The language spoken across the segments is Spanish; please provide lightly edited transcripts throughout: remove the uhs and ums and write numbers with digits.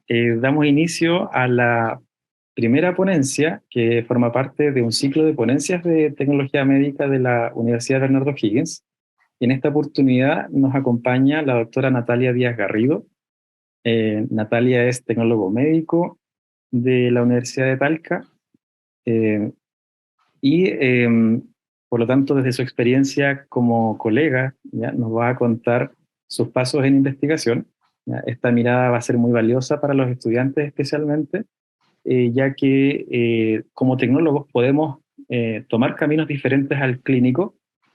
damos inicio a la primera ponencia que forma parte de un ciclo de ponencias de tecnología médica de la Universidad Bernardo Higgins. Y en esta oportunidad nos acompaña la doctora Natalia Díaz Garrido. Natalia es tecnólogo médico de la Universidad de Talca eh, y por lo tanto desde su experiencia como colega ¿ya? Nos va a contar sus pasos en investigación. ¿Ya? Esta mirada va a ser muy valiosa para los estudiantes especialmente, ya que como tecnólogos podemos tomar caminos diferentes al clínico,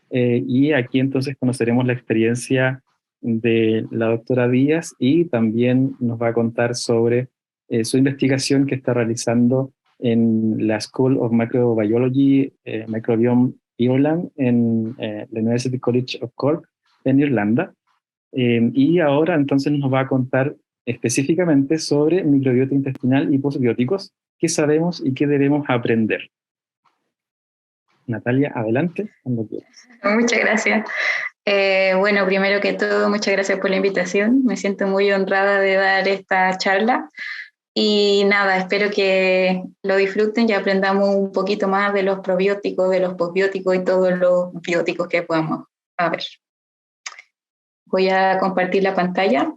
y aquí entonces conoceremos la experiencia de la doctora Díaz y también nos va a contar sobre su investigación que está realizando en la School of Microbiology, Microbiome Ireland, en la University College of Cork, en Irlanda. Y ahora entonces nos va a contar específicamente sobre microbiota intestinal y postbióticos, qué sabemos y qué debemos aprender. Natalia, adelante, cuando quieras. Muchas gracias. Bueno, primero que todo, muchas gracias por la invitación. Me siento muy honrada de dar esta charla. Y nada, espero que lo disfruten y aprendamos un poquito más de los probióticos, de los postbióticos y todos los bióticos que podamos ver. Voy a compartir la pantalla.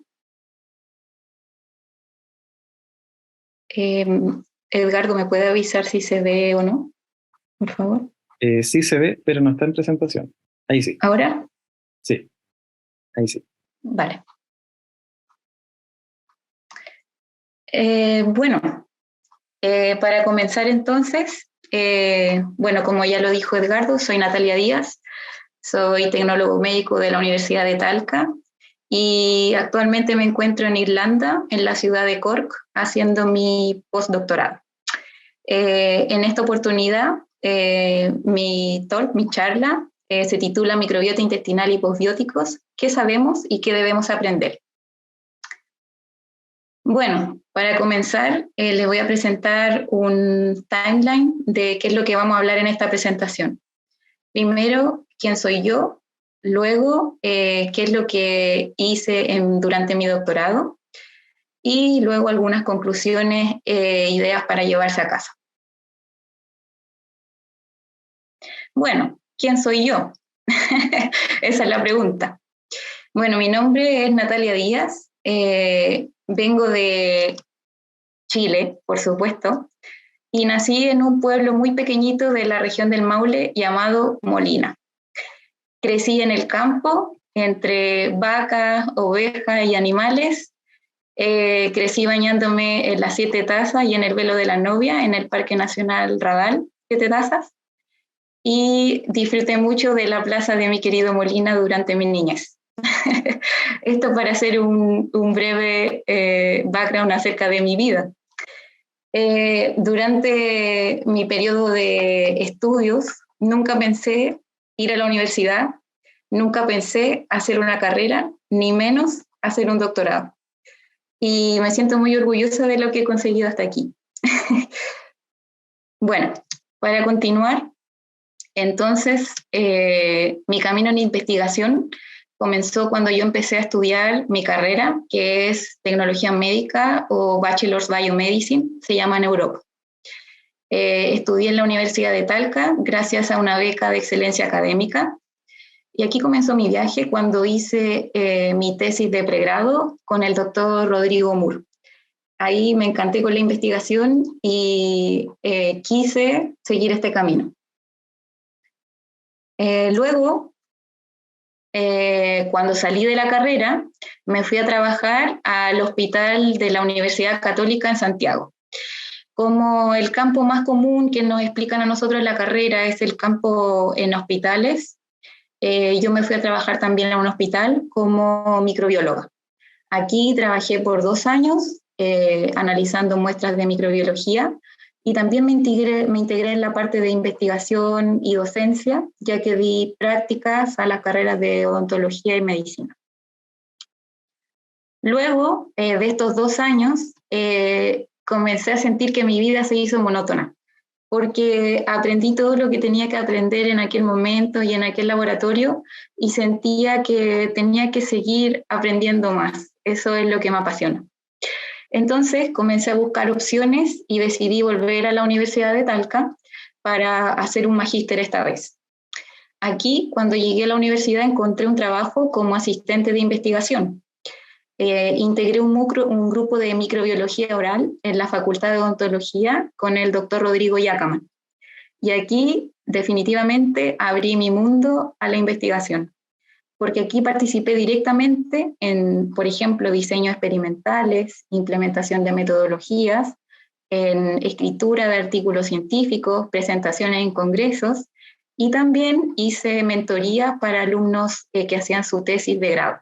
Edgardo, ¿me puede avisar si se ve o no? Por favor. Sí se ve, pero no está en presentación. Ahí sí. ¿Ahora? Sí, ahí sí. Vale. Bueno, para comenzar entonces, bueno, como ya lo dijo Edgardo, soy Natalia Díaz, soy tecnólogo médico de la Universidad de Talca y actualmente me encuentro en Irlanda, en la ciudad de Cork, haciendo mi postdoctorado. En esta oportunidad, mi charla, se titula Microbiota intestinal y postbióticos, ¿qué sabemos y qué debemos aprender? Bueno, para comenzar, les voy a presentar un timeline de qué es lo que vamos a hablar en esta presentación. Primero, quién soy yo, luego, qué es lo que hice durante mi doctorado, y luego algunas conclusiones, ideas para llevarse a casa. Bueno, ¿quién soy yo? Esa es la pregunta. Bueno, mi nombre es Natalia Díaz, vengo de Chile, por supuesto, y nací en un pueblo muy pequeñito de la región del Maule llamado Molina. Crecí en el campo, entre vacas, ovejas y animales. Crecí bañándome en las 7 Tazas y en el Velo de la Novia, en el Parque Nacional Radal, 7 Tazas. Y disfruté mucho de la plaza de mi querido Molina durante mi niñez. Esto para hacer un breve background acerca de mi vida. Durante mi periodo de estudios, nunca pensé ir a la universidad, nunca pensé hacer una carrera, ni menos hacer un doctorado. Y me siento muy orgullosa de lo que he conseguido hasta aquí. Bueno, para continuar, entonces, mi camino en investigación comenzó cuando yo empecé a estudiar mi carrera, que es Tecnología Médica o Bachelor's Biomedicine, se llama en Europa. Estudié en la Universidad de Talca gracias a una beca de excelencia académica. Y aquí comenzó mi viaje cuando hice mi tesis de pregrado con el doctor Rodrigo Moore. Ahí me encanté con la investigación y quise seguir este camino. Luego, cuando salí de la carrera, me fui a trabajar al hospital de la Universidad Católica en Santiago. Como el campo más común que nos explican a nosotros en la carrera es el campo en hospitales, yo me fui a trabajar también en un hospital como microbióloga. Aquí trabajé por 2 años analizando muestras de microbiología y también me integré en la parte de investigación y docencia, ya que di prácticas a las carreras de odontología y medicina. Luego de estos 2 años, comencé a sentir que mi vida se hizo monótona, porque aprendí todo lo que tenía que aprender en aquel momento y en aquel laboratorio y sentía que tenía que seguir aprendiendo más. Eso es lo que me apasiona. Entonces comencé a buscar opciones y decidí volver a la Universidad de Talca para hacer un magíster esta vez. Aquí, cuando llegué a la universidad, encontré un trabajo como asistente de investigación. Integré un grupo de microbiología oral en la Facultad de Odontología con el doctor Rodrigo Yacaman. Y aquí definitivamente abrí mi mundo a la investigación, porque aquí participé directamente en, por ejemplo, diseños experimentales, implementación de metodologías, en escritura de artículos científicos, presentaciones en congresos, y también hice mentoría para alumnos que hacían su tesis de grado.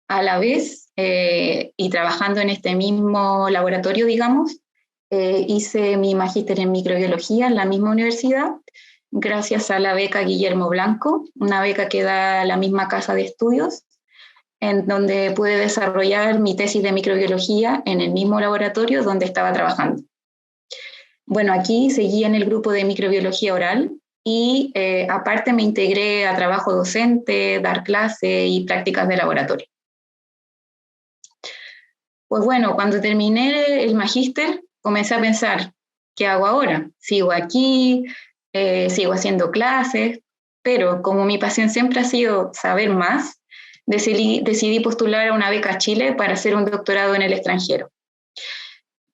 A la vez, y trabajando en este mismo laboratorio, digamos, hice mi magíster en microbiología en la misma universidad, gracias a la beca Guillermo Blanco, una beca que da la misma casa de estudios, en donde pude desarrollar mi tesis de microbiología en el mismo laboratorio donde estaba trabajando. Bueno, aquí seguí en el grupo de microbiología oral y aparte me integré a trabajo docente, dar clase y prácticas de laboratorio. Pues bueno, cuando terminé el magíster, comencé a pensar, ¿qué hago ahora? ¿Sigo aquí? ¿Sigo haciendo clases? Pero como mi pasión siempre ha sido saber más, decidí postular a una beca Chile para hacer un doctorado en el extranjero.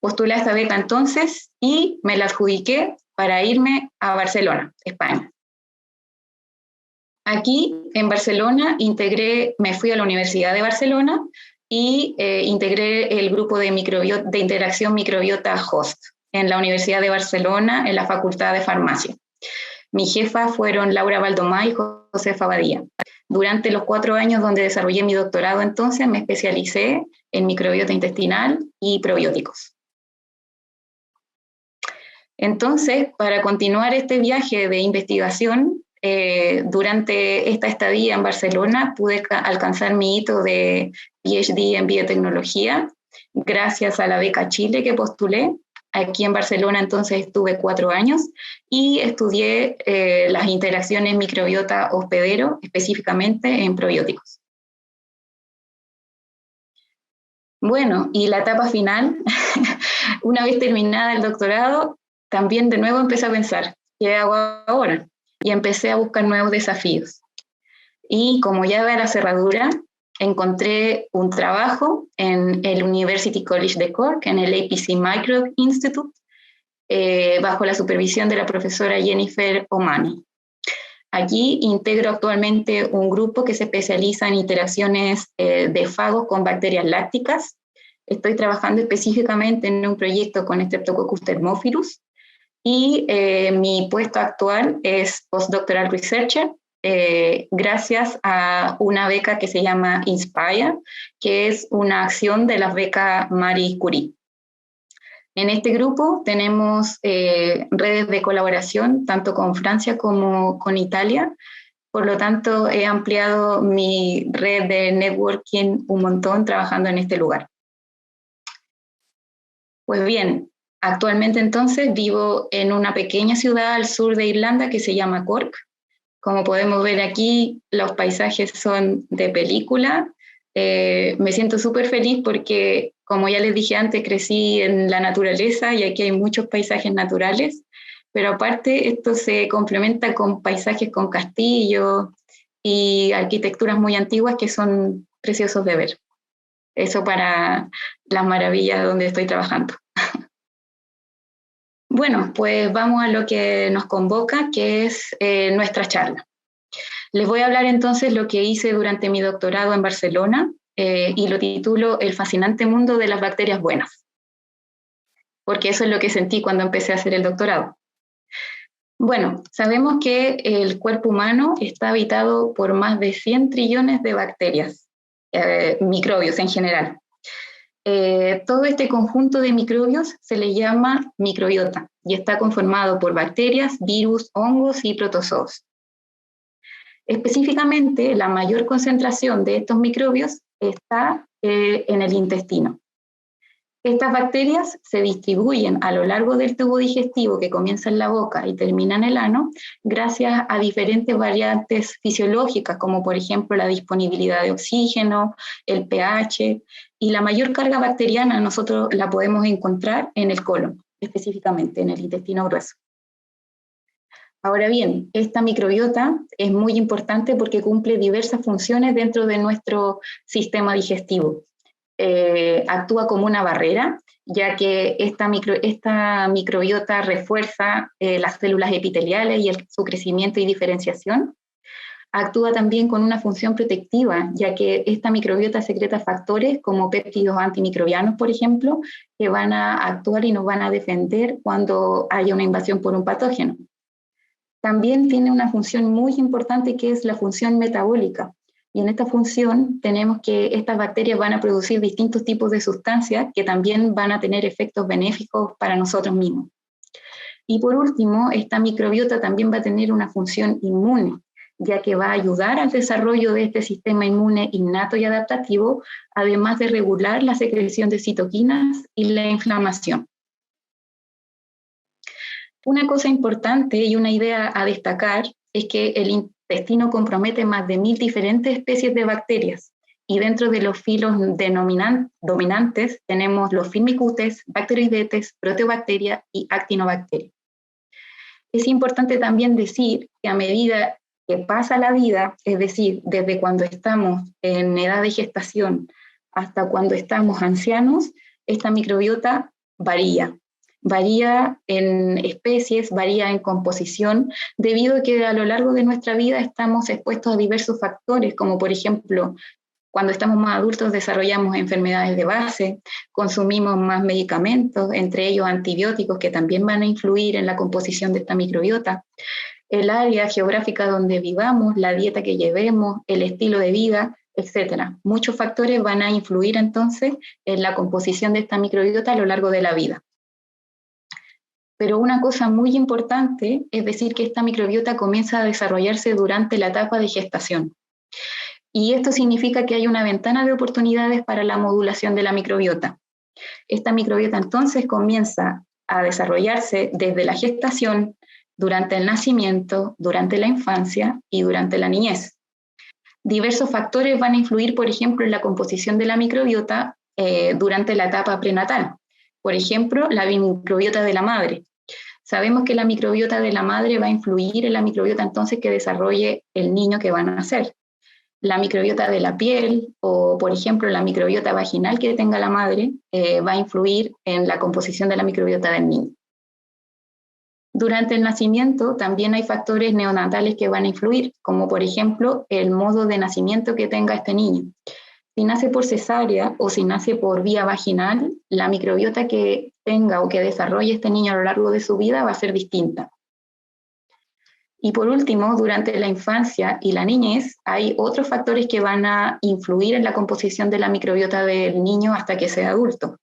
Postulé a esta beca entonces y me la adjudiqué para irme a Barcelona, España. Aquí, en Barcelona, me fui a la Universidad de Barcelona y integré el grupo de interacción microbiota-host en la Universidad de Barcelona, en la Facultad de Farmacia. Mi jefa fueron Laura Baldomá y Josefa Badía. Durante los 4 años donde desarrollé mi doctorado, entonces, me especialicé en microbiota intestinal y probióticos. Entonces, para continuar este viaje de investigación, durante esta estadía en Barcelona pude alcanzar mi hito de PhD en biotecnología gracias a la beca Chile que postulé. Aquí en Barcelona entonces estuve 4 años y estudié las interacciones microbiota-hospedero, específicamente en probióticos. Bueno, y la etapa final, una vez terminada el doctorado, también de nuevo empecé a pensar, ¿qué hago ahora? Y empecé a buscar nuevos desafíos. Y como ya era la cerradura, encontré un trabajo en el University College de Cork, en el APC Microbe Institute, bajo la supervisión de la profesora Jennifer O'Mani. Allí integro actualmente un grupo que se especializa en interacciones de fagos con bacterias lácticas. Estoy trabajando específicamente en un proyecto con Streptococcus thermophilus y mi puesto actual es postdoctoral researcher, gracias a una beca que se llama Inspire, que es una acción de la beca Marie Curie. En este grupo tenemos redes de colaboración tanto con Francia como con Italia. Por lo tanto, he ampliado mi red de networking un montón trabajando en este lugar. Pues bien, actualmente entonces vivo en una pequeña ciudad al sur de Irlanda que se llama Cork. Como podemos ver aquí, los paisajes son de película. Me siento súper feliz porque, como ya les dije antes, crecí en la naturaleza y aquí hay muchos paisajes naturales, pero aparte esto se complementa con paisajes con castillos y arquitecturas muy antiguas que son preciosos de ver. Eso para las maravillas donde estoy trabajando. Bueno, pues vamos a lo que nos convoca, que es nuestra charla. Les voy a hablar entonces lo que hice durante mi doctorado en Barcelona y lo titulo El fascinante mundo de las bacterias buenas, porque eso es lo que sentí cuando empecé a hacer el doctorado. Bueno, sabemos que el cuerpo humano está habitado por más de 100 trillones de bacterias, microbios en general. Todo este conjunto de microbios se le llama microbiota y está conformado por bacterias, virus, hongos y protozoos. Específicamente, la mayor concentración de estos microbios está en el intestino. Estas bacterias se distribuyen a lo largo del tubo digestivo que comienza en la boca y termina en el ano, gracias a diferentes variantes fisiológicas, como por ejemplo la disponibilidad de oxígeno, el pH, Y la mayor carga bacteriana nosotros la podemos encontrar en el colon, específicamente en el intestino grueso. Ahora bien, esta microbiota es muy importante porque cumple diversas funciones dentro de nuestro sistema digestivo. Actúa como una barrera, ya que esta microbiota refuerza las células epiteliales y su crecimiento y diferenciación. Actúa también con una función protectiva, ya que esta microbiota secreta factores como péptidos antimicrobianos, por ejemplo, que van a actuar y nos van a defender cuando haya una invasión por un patógeno. También tiene una función muy importante que es la función metabólica. Y en esta función tenemos que estas bacterias van a producir distintos tipos de sustancias que también van a tener efectos benéficos para nosotros mismos. Y por último, esta microbiota también va a tener una función inmune, ya que va a ayudar al desarrollo de este sistema inmune innato y adaptativo, además de regular la secreción de citoquinas y la inflamación. Una cosa importante y una idea a destacar es que el intestino compromete más de 1000 diferentes especies de bacterias, y dentro de los filos dominantes tenemos los Firmicutes, Bacteroidetes, Proteobacteria y Actinobacteria. Es importante también decir que a medida que pasa la vida, es decir, desde cuando estamos en edad de gestación hasta cuando estamos ancianos, esta microbiota varía. Varía en especies, varía en composición, debido a que a lo largo de nuestra vida estamos expuestos a diversos factores, como por ejemplo, cuando estamos más adultos desarrollamos enfermedades de base, consumimos más medicamentos, entre ellos antibióticos que también van a influir en la composición de esta microbiota, el área geográfica donde vivamos, la dieta que llevemos, el estilo de vida, etc. Muchos factores van a influir entonces en la composición de esta microbiota a lo largo de la vida. Pero una cosa muy importante es decir que esta microbiota comienza a desarrollarse durante la etapa de gestación. Y esto significa que hay una ventana de oportunidades para la modulación de la microbiota. Esta microbiota entonces comienza a desarrollarse desde la gestación, durante el nacimiento, durante la infancia y durante la niñez. Diversos factores van a influir, por ejemplo, en la composición de la microbiota durante la etapa prenatal. Por ejemplo, la microbiota de la madre. Sabemos que la microbiota de la madre va a influir en la microbiota entonces que desarrolle el niño que va a nacer. La microbiota de la piel o, por ejemplo, la microbiota vaginal que tenga la madre va a influir en la composición de la microbiota del niño. Durante el nacimiento también hay factores neonatales que van a influir, como por ejemplo el modo de nacimiento que tenga este niño. Si nace por cesárea o si nace por vía vaginal, la microbiota que tenga o que desarrolle este niño a lo largo de su vida va a ser distinta. Y por último, durante la infancia y la niñez, hay otros factores que van a influir en la composición de la microbiota del niño hasta que sea adulto,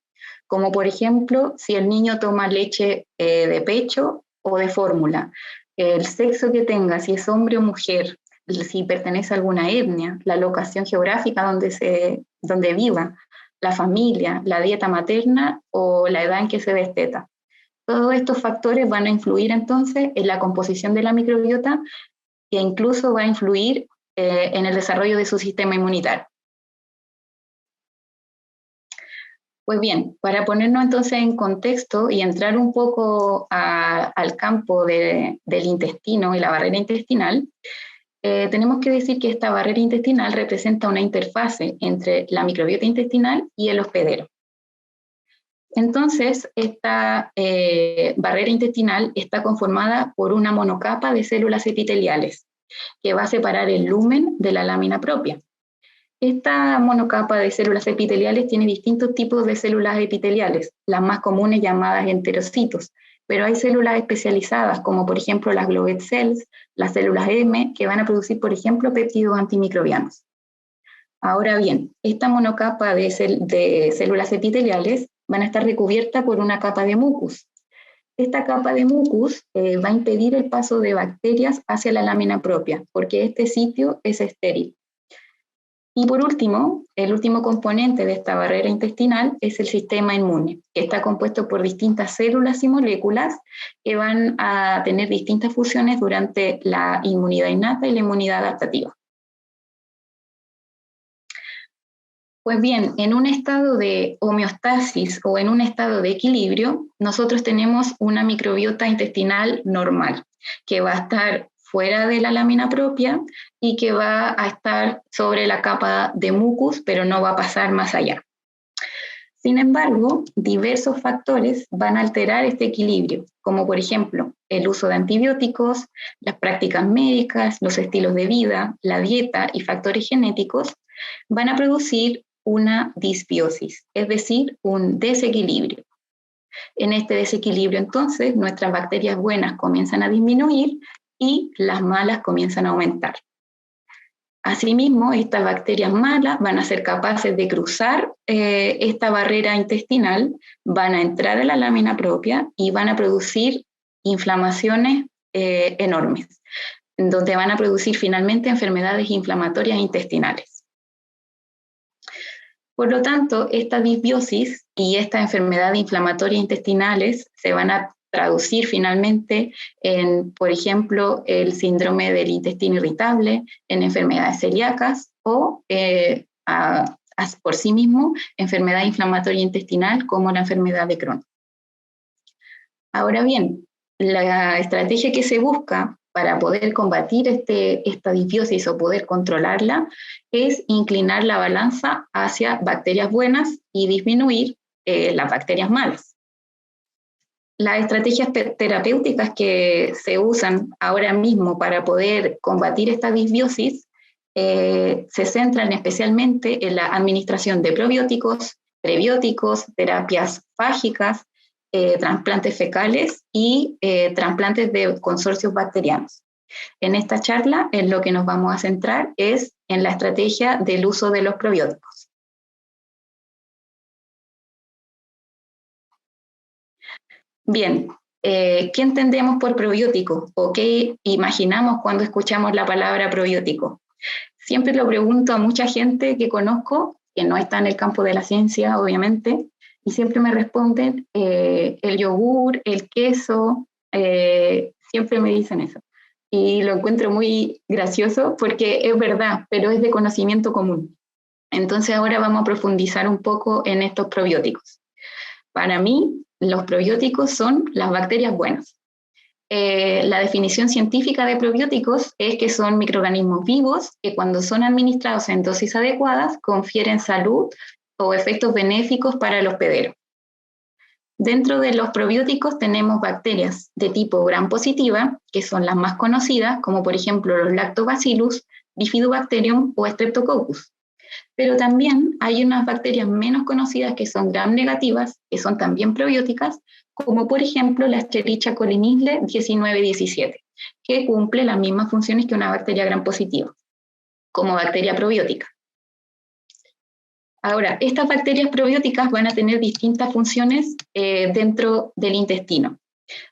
como por ejemplo, si el niño toma leche de pecho o de fórmula, el sexo que tenga, si es hombre o mujer, si pertenece a alguna etnia, la locación geográfica donde viva, la familia, la dieta materna o la edad en que se desteta. Todos estos factores van a influir entonces en la composición de la microbiota e incluso va a influir en el desarrollo de su sistema inmunitario. Pues bien, para ponernos entonces en contexto y entrar un poco al campo del intestino y la barrera intestinal, tenemos que decir que esta barrera intestinal representa una interfase entre la microbiota intestinal y el hospedero. Entonces, esta barrera intestinal está conformada por una monocapa de células epiteliales que va a separar el lumen de la lámina propia. Esta monocapa de células epiteliales tiene distintos tipos de células epiteliales, las más comunes llamadas enterocitos, pero hay células especializadas como por ejemplo las Glovet cells, las células M, que van a producir por ejemplo péptidos antimicrobianos. Ahora bien, esta monocapa de células epiteliales van a estar recubiertas por una capa de mucus. Esta capa de mucus va a impedir el paso de bacterias hacia la lámina propia, porque este sitio es estéril. Y por último, el último componente de esta barrera intestinal es el sistema inmune, que está compuesto por distintas células y moléculas que van a tener distintas funciones durante la inmunidad innata y la inmunidad adaptativa. Pues bien, en un estado de homeostasis o en un estado de equilibrio, nosotros tenemos una microbiota intestinal normal, que va a estar fuera de la lámina propia y que va a estar sobre la capa de mucus, pero no va a pasar más allá. Sin embargo, diversos factores van a alterar este equilibrio, como por ejemplo el uso de antibióticos, las prácticas médicas, los estilos de vida, la dieta y factores genéticos, van a producir una disbiosis, es decir, un desequilibrio. En este desequilibrio, entonces, nuestras bacterias buenas comienzan a disminuir y las malas comienzan a aumentar. Asimismo, estas bacterias malas van a ser capaces de cruzar esta barrera intestinal, van a entrar a la lámina propia y van a producir inflamaciones enormes, donde van a producir finalmente enfermedades inflamatorias intestinales. Por lo tanto, esta disbiosis y esta enfermedad inflamatoria intestinales se van a traducir finalmente en, por ejemplo, el síndrome del intestino irritable, en enfermedades celíacas o, por sí mismo, enfermedad inflamatoria intestinal como la enfermedad de Crohn. Ahora bien, la estrategia que se busca para poder combatir esta disbiosis o poder controlarla es inclinar la balanza hacia bacterias buenas y disminuir las bacterias malas. Las estrategias terapéuticas que se usan ahora mismo para poder combatir esta disbiosis se centran especialmente en la administración de probióticos, prebióticos, terapias fágicas, trasplantes fecales y trasplantes de consorcios bacterianos. En esta charla, en lo que nos vamos a centrar es en la estrategia del uso de los probióticos. Bien, ¿qué entendemos por probiótico o qué imaginamos cuando escuchamos la palabra probiótico? Siempre lo pregunto a mucha gente que conozco, que no está en el campo de la ciencia, obviamente, y siempre me responden el yogur, el queso, siempre me dicen eso. Y lo encuentro muy gracioso porque es verdad, pero es de conocimiento común. Entonces ahora vamos a profundizar un poco en estos probióticos. Para mí, los probióticos son las bacterias buenas. La definición científica de probióticos es que son microorganismos vivos que cuando son administrados en dosis adecuadas confieren salud o efectos benéficos para el hospedero. Dentro de los probióticos tenemos bacterias de tipo gram positiva, que son las más conocidas, como por ejemplo los Lactobacillus, Bifidobacterium o Streptococcus. Pero también hay unas bacterias menos conocidas que son gram negativas, que son también probióticas, como por ejemplo la Escherichia coli 1917, que cumple las mismas funciones que una bacteria gram positiva, como bacteria probiótica. Ahora, estas bacterias probióticas van a tener distintas funciones dentro del intestino.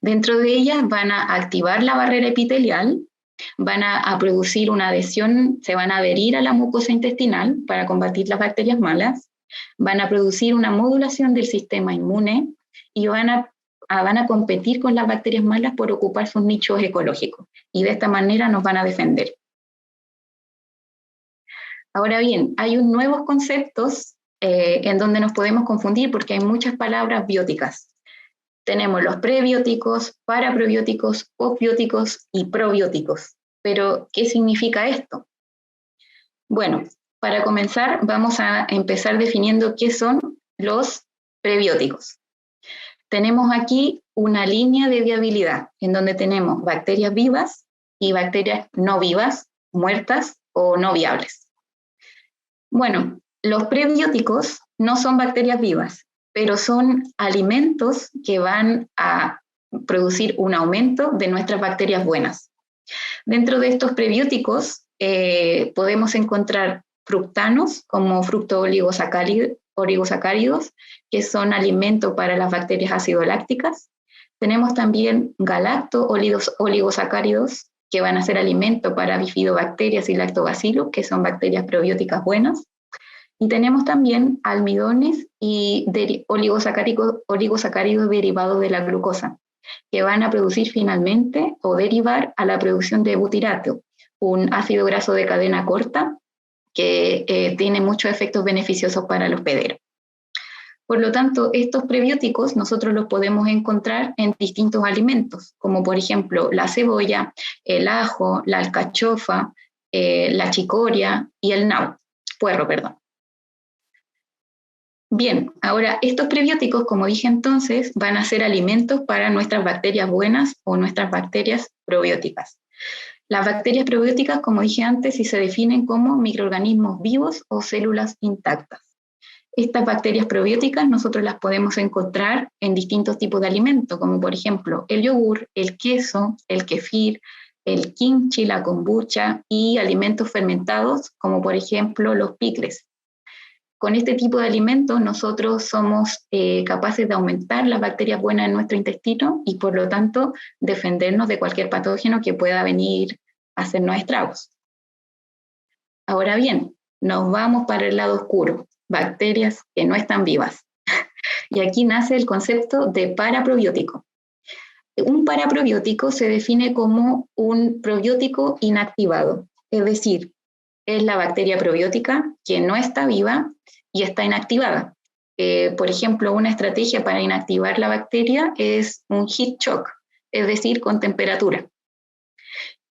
Dentro de ellas van a activar la barrera epitelial, van a producir una adhesión, se van a adherir a la mucosa intestinal para combatir las bacterias malas, van a producir una modulación del sistema inmune y van a competir con las bacterias malas por ocupar sus nichos ecológicos y de esta manera nos van a defender. Ahora bien, hay nuevos conceptos en donde nos podemos confundir porque hay muchas palabras bióticas. Tenemos los prebióticos, paraprobióticos, postbióticos y probióticos. Pero, ¿qué significa esto? Bueno, para comenzar vamos a empezar definiendo qué son los prebióticos. Tenemos aquí una línea de viabilidad en donde tenemos bacterias vivas y bacterias no vivas, muertas o no viables. Bueno, los prebióticos no son bacterias vivas, pero son alimentos que van a producir un aumento de nuestras bacterias buenas. Dentro de estos prebióticos podemos encontrar fructanos como fructooligosacáridos, que son alimento para las bacterias acidolácticas. Tenemos también galacto-oligosacáridos, que van a ser alimento para bifidobacterias y lactobacillus, que son bacterias probióticas buenas. Y tenemos también almidones y oligosacáridos derivados de la glucosa, que van a producir finalmente o derivar a la producción de butirato, un ácido graso de cadena corta que tiene muchos efectos beneficiosos para el hospedero. Por lo tanto, estos prebióticos nosotros los podemos encontrar en distintos alimentos, como por ejemplo la cebolla, el ajo, la alcachofa, la chicoria y el puerro, perdón. Bien, ahora estos prebióticos, como dije entonces, van a ser alimentos para nuestras bacterias buenas o nuestras bacterias probióticas. Las bacterias probióticas, como dije antes, sí se definen como microorganismos vivos o células intactas. Estas bacterias probióticas nosotros las podemos encontrar en distintos tipos de alimentos, como por ejemplo el yogur, el queso, el kefir, el kimchi, la kombucha y alimentos fermentados, como por ejemplo los pickles. Con este tipo de alimentos nosotros somos capaces de aumentar las bacterias buenas en nuestro intestino y por lo tanto defendernos de cualquier patógeno que pueda venir a hacernos estragos. Ahora bien, nos vamos para el lado oscuro, bacterias que no están vivas. Y aquí nace el concepto de paraprobiótico. Un paraprobiótico se define como un probiótico inactivado, es decir, es la bacteria probiótica que no está viva y está inactivada. Por ejemplo, una estrategia para inactivar la bacteria es un heat shock, es decir, con temperatura.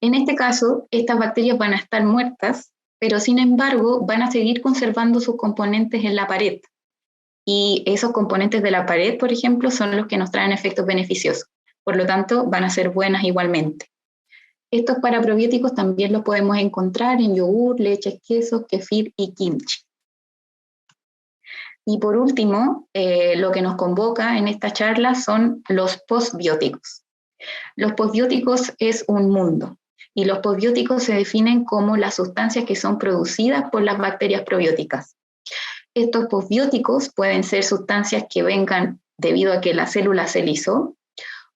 En este caso, estas bacterias van a estar muertas, pero sin embargo van a seguir conservando sus componentes en la pared. Y esos componentes de la pared, por ejemplo, son los que nos traen efectos beneficiosos. Por lo tanto, van a ser buenas igualmente. Estos paraprobióticos también los podemos encontrar en yogur, leches, quesos, kefir y kimchi. Y por último, lo que nos convoca en esta charla son los postbióticos. Los postbióticos es un mundo y los postbióticos se definen como las sustancias que son producidas por las bacterias probióticas. Estos postbióticos pueden ser sustancias que vengan debido a que la célula se lisó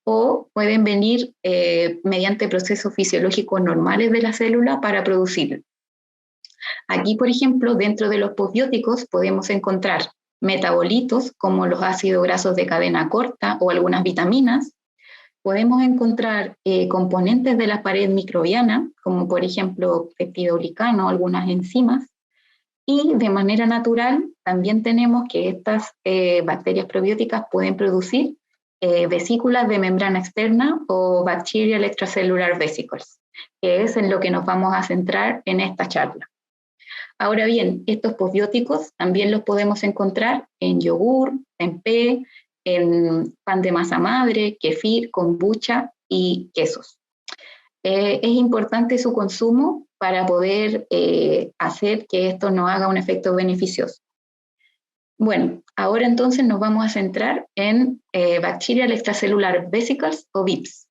o pueden venir mediante procesos fisiológicos normales de la célula para producirlo. Aquí, por ejemplo, dentro de los postbióticos podemos encontrar metabolitos como los ácidos grasos de cadena corta o algunas vitaminas. Podemos encontrar componentes de la pared microbiana, como por ejemplo peptidoglicano o algunas enzimas. Y de manera natural también tenemos que estas bacterias probióticas pueden producir vesículas de membrana externa o bacterial extracellular vesicles, que es en lo que nos vamos a centrar en esta charla. Ahora bien, estos postbióticos también los podemos encontrar en yogur, tempeh, en pan de masa madre, kefir, kombucha y quesos. Es importante su consumo para poder hacer que esto nos haga un efecto beneficioso. Bueno, ahora entonces nos vamos a centrar en Bacterial Extracellular Vesicles o BEVS.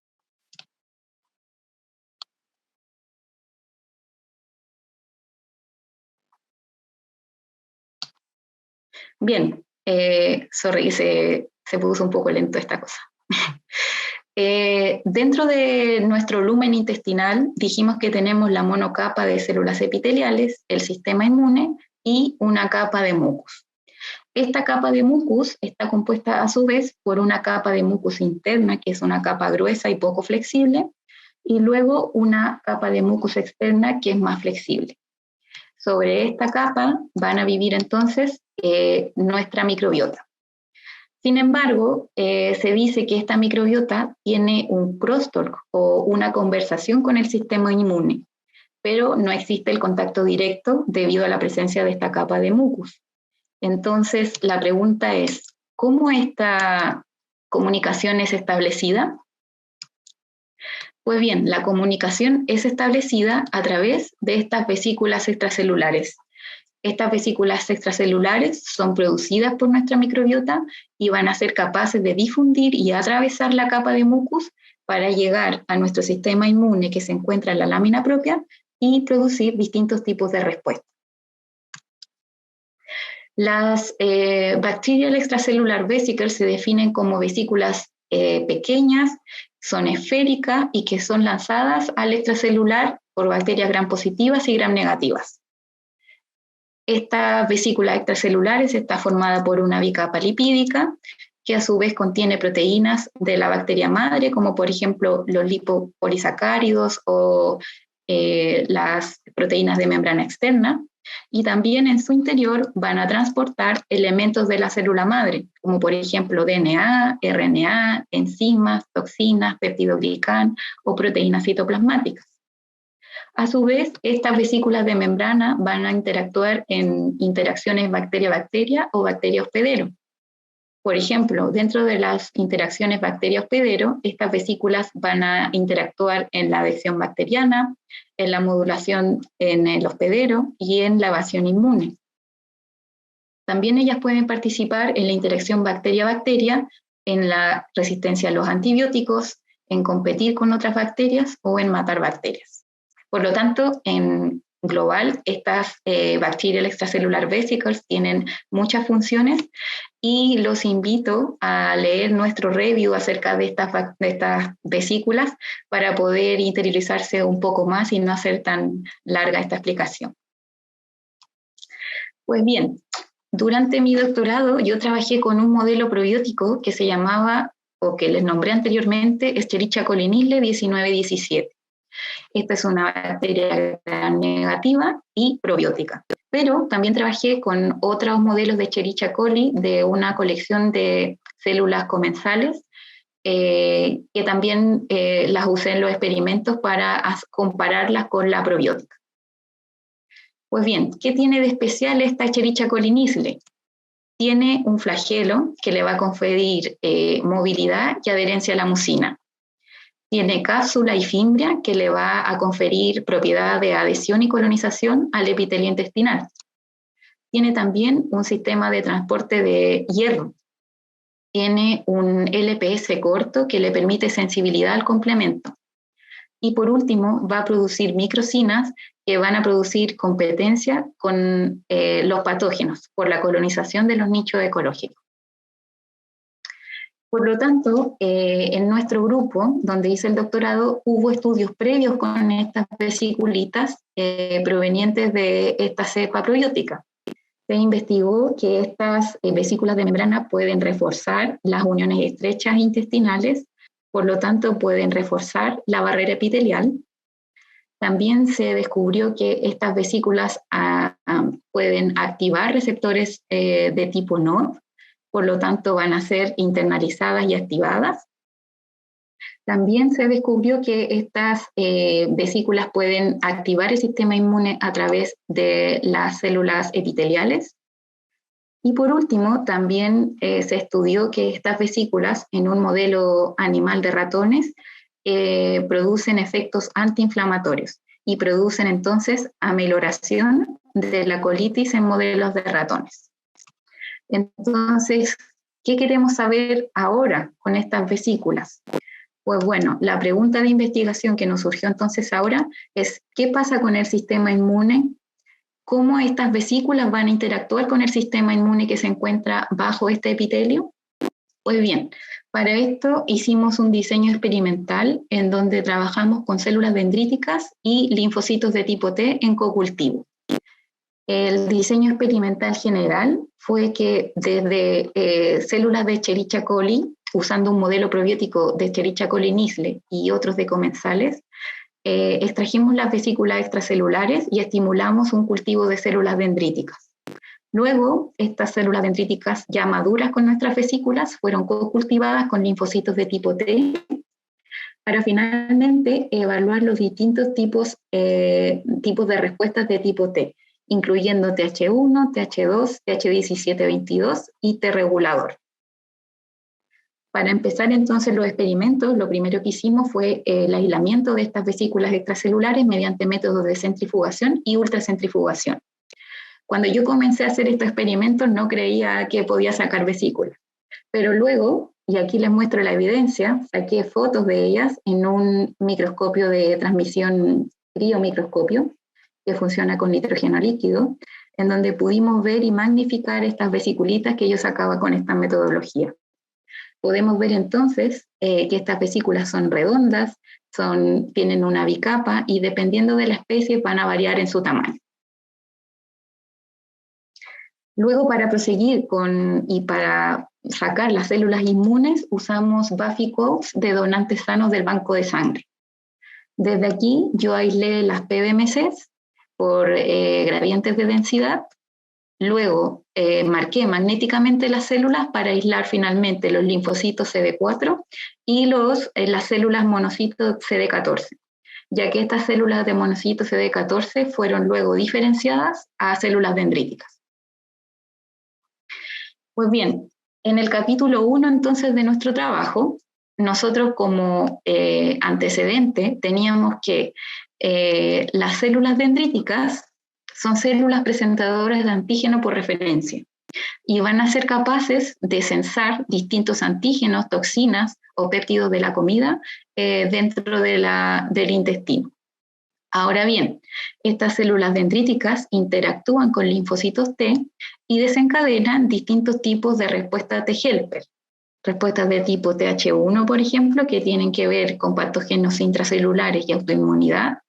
Bien, sorry, se puso un poco lento esta cosa. Dentro de nuestro lumen intestinal dijimos que tenemos la monocapa de células epiteliales, el sistema inmune y una capa de mucus. Esta capa de mucus está compuesta a su vez por una capa de mucus interna, que es una capa gruesa y poco flexible, y luego una capa de mucus externa que es más flexible. Sobre esta capa van a vivir entonces nuestra microbiota. Sin embargo, se dice que esta microbiota tiene un crosstalk o una conversación con el sistema inmune, pero no existe el contacto directo debido a la presencia de esta capa de mucus. Entonces, la pregunta es, ¿cómo esta comunicación es establecida? Pues bien, la comunicación es establecida a través de estas vesículas extracelulares. Estas vesículas extracelulares son producidas por nuestra microbiota y van a ser capaces de difundir y atravesar la capa de mucus para llegar a nuestro sistema inmune que se encuentra en la lámina propia y producir distintos tipos de respuestas. Las Bacterial Extracellular Vesicles se definen como vesículas pequeñas, son esféricas y que son lanzadas al extracelular por bacterias gram positivas y gram negativas. Esta vesícula extracelulares está formada por una bicapa lipídica que a su vez contiene proteínas de la bacteria madre, como por ejemplo los lipopolisacáridos o las proteínas de membrana externa, Y también en su interior van a transportar elementos de la célula madre, como por ejemplo DNA, RNA, enzimas, toxinas, peptidoglicán o proteínas citoplasmáticas. A su vez, estas vesículas de membrana van a interactuar en interacciones bacteria-bacteria o bacteria-hospedero. Por ejemplo, dentro de las interacciones bacteria-hospedero, estas vesículas van a interactuar en la adhesión bacteriana, en la modulación en el hospedero y en la evasión inmune. También ellas pueden participar en la interacción bacteria-bacteria, en la resistencia a los antibióticos, en competir con otras bacterias o en matar bacterias. Por lo tanto, en global, estas Bacterial Extracellular Vesicles tienen muchas funciones y los invito a leer nuestro review acerca de estas vesículas para poder interiorizarse un poco más y no hacer tan larga esta explicación. Pues bien, durante mi doctorado yo trabajé con un modelo probiótico que se llamaba, o que les nombré anteriormente, Escherichia coli 1917. Esta es una bacteria negativa y probiótica. Pero también trabajé con otros modelos de Escherichia coli de una colección de células comensales que también las usé en los experimentos para compararlas con la probiótica. Pues bien, ¿qué tiene de especial esta Escherichia coli nisle? Tiene un flagelo que le va a conferir movilidad y adherencia a la mucina. Tiene cápsula y fimbria que le va a conferir propiedad de adhesión y colonización al epitelio intestinal. Tiene también un sistema de transporte de hierro. Tiene un LPS corto que le permite sensibilidad al complemento. Y por último, va a producir microcinas que van a producir competencia con los patógenos por la colonización de los nichos ecológicos. Por lo tanto, en nuestro grupo, donde hice el doctorado, hubo estudios previos con estas vesiculitas provenientes de esta cepa probiótica. Se investigó que estas vesículas de membrana pueden reforzar las uniones estrechas intestinales, por lo tanto pueden reforzar la barrera epitelial. También se descubrió que estas vesículas pueden activar receptores de tipo NOD, por lo tanto van a ser internalizadas y activadas. También se descubrió que estas vesículas pueden activar el sistema inmune a través de las células epiteliales. Y por último, también se estudió que estas vesículas en un modelo animal de ratones producen efectos antiinflamatorios y producen entonces ameloración de la colitis en modelos de ratones. Entonces, ¿qué queremos saber ahora con estas vesículas? Pues bueno, la pregunta de investigación que nos surgió entonces ahora es ¿qué pasa con el sistema inmune? ¿Cómo estas vesículas van a interactuar con el sistema inmune que se encuentra bajo este epitelio? Pues bien, para esto hicimos un diseño experimental en donde trabajamos con células dendríticas y linfocitos de tipo T en cocultivo. El diseño experimental general fue que desde células de Escherichia coli, usando un modelo probiótico de Escherichia coli nisle y otros de comensales, extrajimos las vesículas extracelulares y estimulamos un cultivo de células dendríticas. Luego, estas células dendríticas ya maduras con nuestras vesículas fueron co-cultivadas con linfocitos de tipo T para finalmente evaluar los distintos tipos de respuestas de tipo T, incluyendo TH1, TH2, TH1722 y T regulador. Para empezar entonces los experimentos, lo primero que hicimos fue el aislamiento de estas vesículas extracelulares mediante métodos de centrifugación y ultracentrifugación. Cuando yo comencé a hacer estos experimentos no creía que podía sacar vesículas, pero luego, y aquí les muestro la evidencia, saqué fotos de ellas en un microscopio de transmisión criomicroscopio, que funciona con nitrógeno líquido, en donde pudimos ver y magnificar estas vesiculitas que yo sacaba con esta metodología. Podemos ver entonces que estas vesículas son redondas, tienen una bicapa y dependiendo de la especie van a variar en su tamaño. Luego, para proseguir y para sacar las células inmunes, usamos Buffy codes de donantes sanos del banco de sangre. Desde aquí yo aislé las PBMCs por gradientes de densidad. Luego marqué magnéticamente las células para aislar finalmente los linfocitos CD4 y las células monocitos CD14, ya que estas células de monocitos CD14 fueron luego diferenciadas a células dendríticas. Pues bien, en el capítulo 1 entonces de nuestro trabajo, nosotros como antecedente teníamos que las células dendríticas son células presentadoras de antígeno por referencia y van a ser capaces de sensar distintos antígenos, toxinas o péptidos de la comida dentro del intestino. Ahora bien, estas células dendríticas interactúan con linfocitos T y desencadenan distintos tipos de respuestas T-helper. Respuestas de tipo TH1, por ejemplo, que tienen que ver con patógenos intracelulares y autoinmunidad.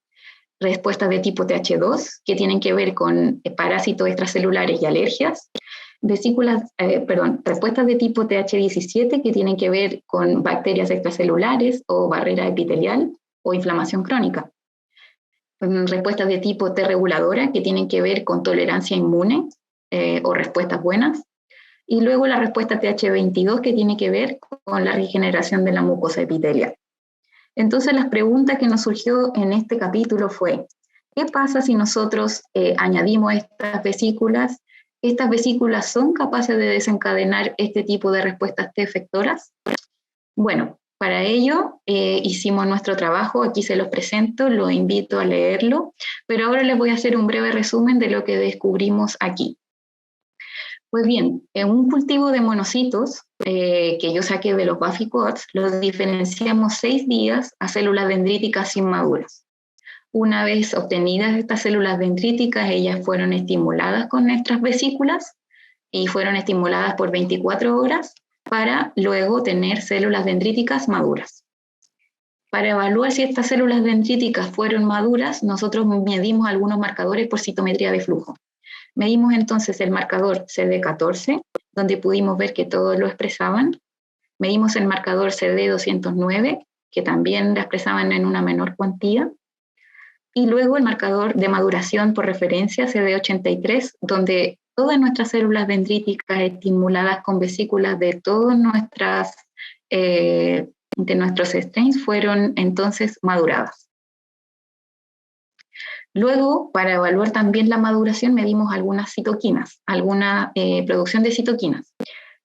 Respuestas de tipo TH2, que tienen que ver con parásitos extracelulares y alergias. Respuestas de tipo TH17, que tienen que ver con bacterias extracelulares o barrera epitelial o inflamación crónica. Respuestas de tipo T reguladora, que tienen que ver con tolerancia inmune o respuestas buenas. Y luego la respuesta TH22, que tiene que ver con la regeneración de la mucosa epitelial. Entonces, la pregunta que nos surgió en este capítulo fue, ¿qué pasa si nosotros añadimos estas vesículas? ¿Estas vesículas son capaces de desencadenar este tipo de respuestas T efectoras? Bueno, para ello hicimos nuestro trabajo, aquí se los presento, los invito a leerlo, pero ahora les voy a hacer un breve resumen de lo que descubrimos aquí. Pues bien, en un cultivo de monocitos que yo saqué de los Buffy Coats, los diferenciamos 6 días a células dendríticas inmaduras. Una vez obtenidas estas células dendríticas, ellas fueron estimuladas con nuestras vesículas y fueron estimuladas por 24 horas para luego tener células dendríticas maduras. Para evaluar si estas células dendríticas fueron maduras, nosotros medimos algunos marcadores por citometría de flujo. Medimos entonces el marcador CD14, donde pudimos ver que todos lo expresaban. Medimos el marcador CD209, que también lo expresaban en una menor cuantía. Y luego el marcador de maduración por referencia, CD83, donde todas nuestras células dendríticas estimuladas con vesículas de todos nuestros strains fueron entonces maduradas. Luego, para evaluar también la maduración, medimos algunas citoquinas, alguna producción de citoquinas.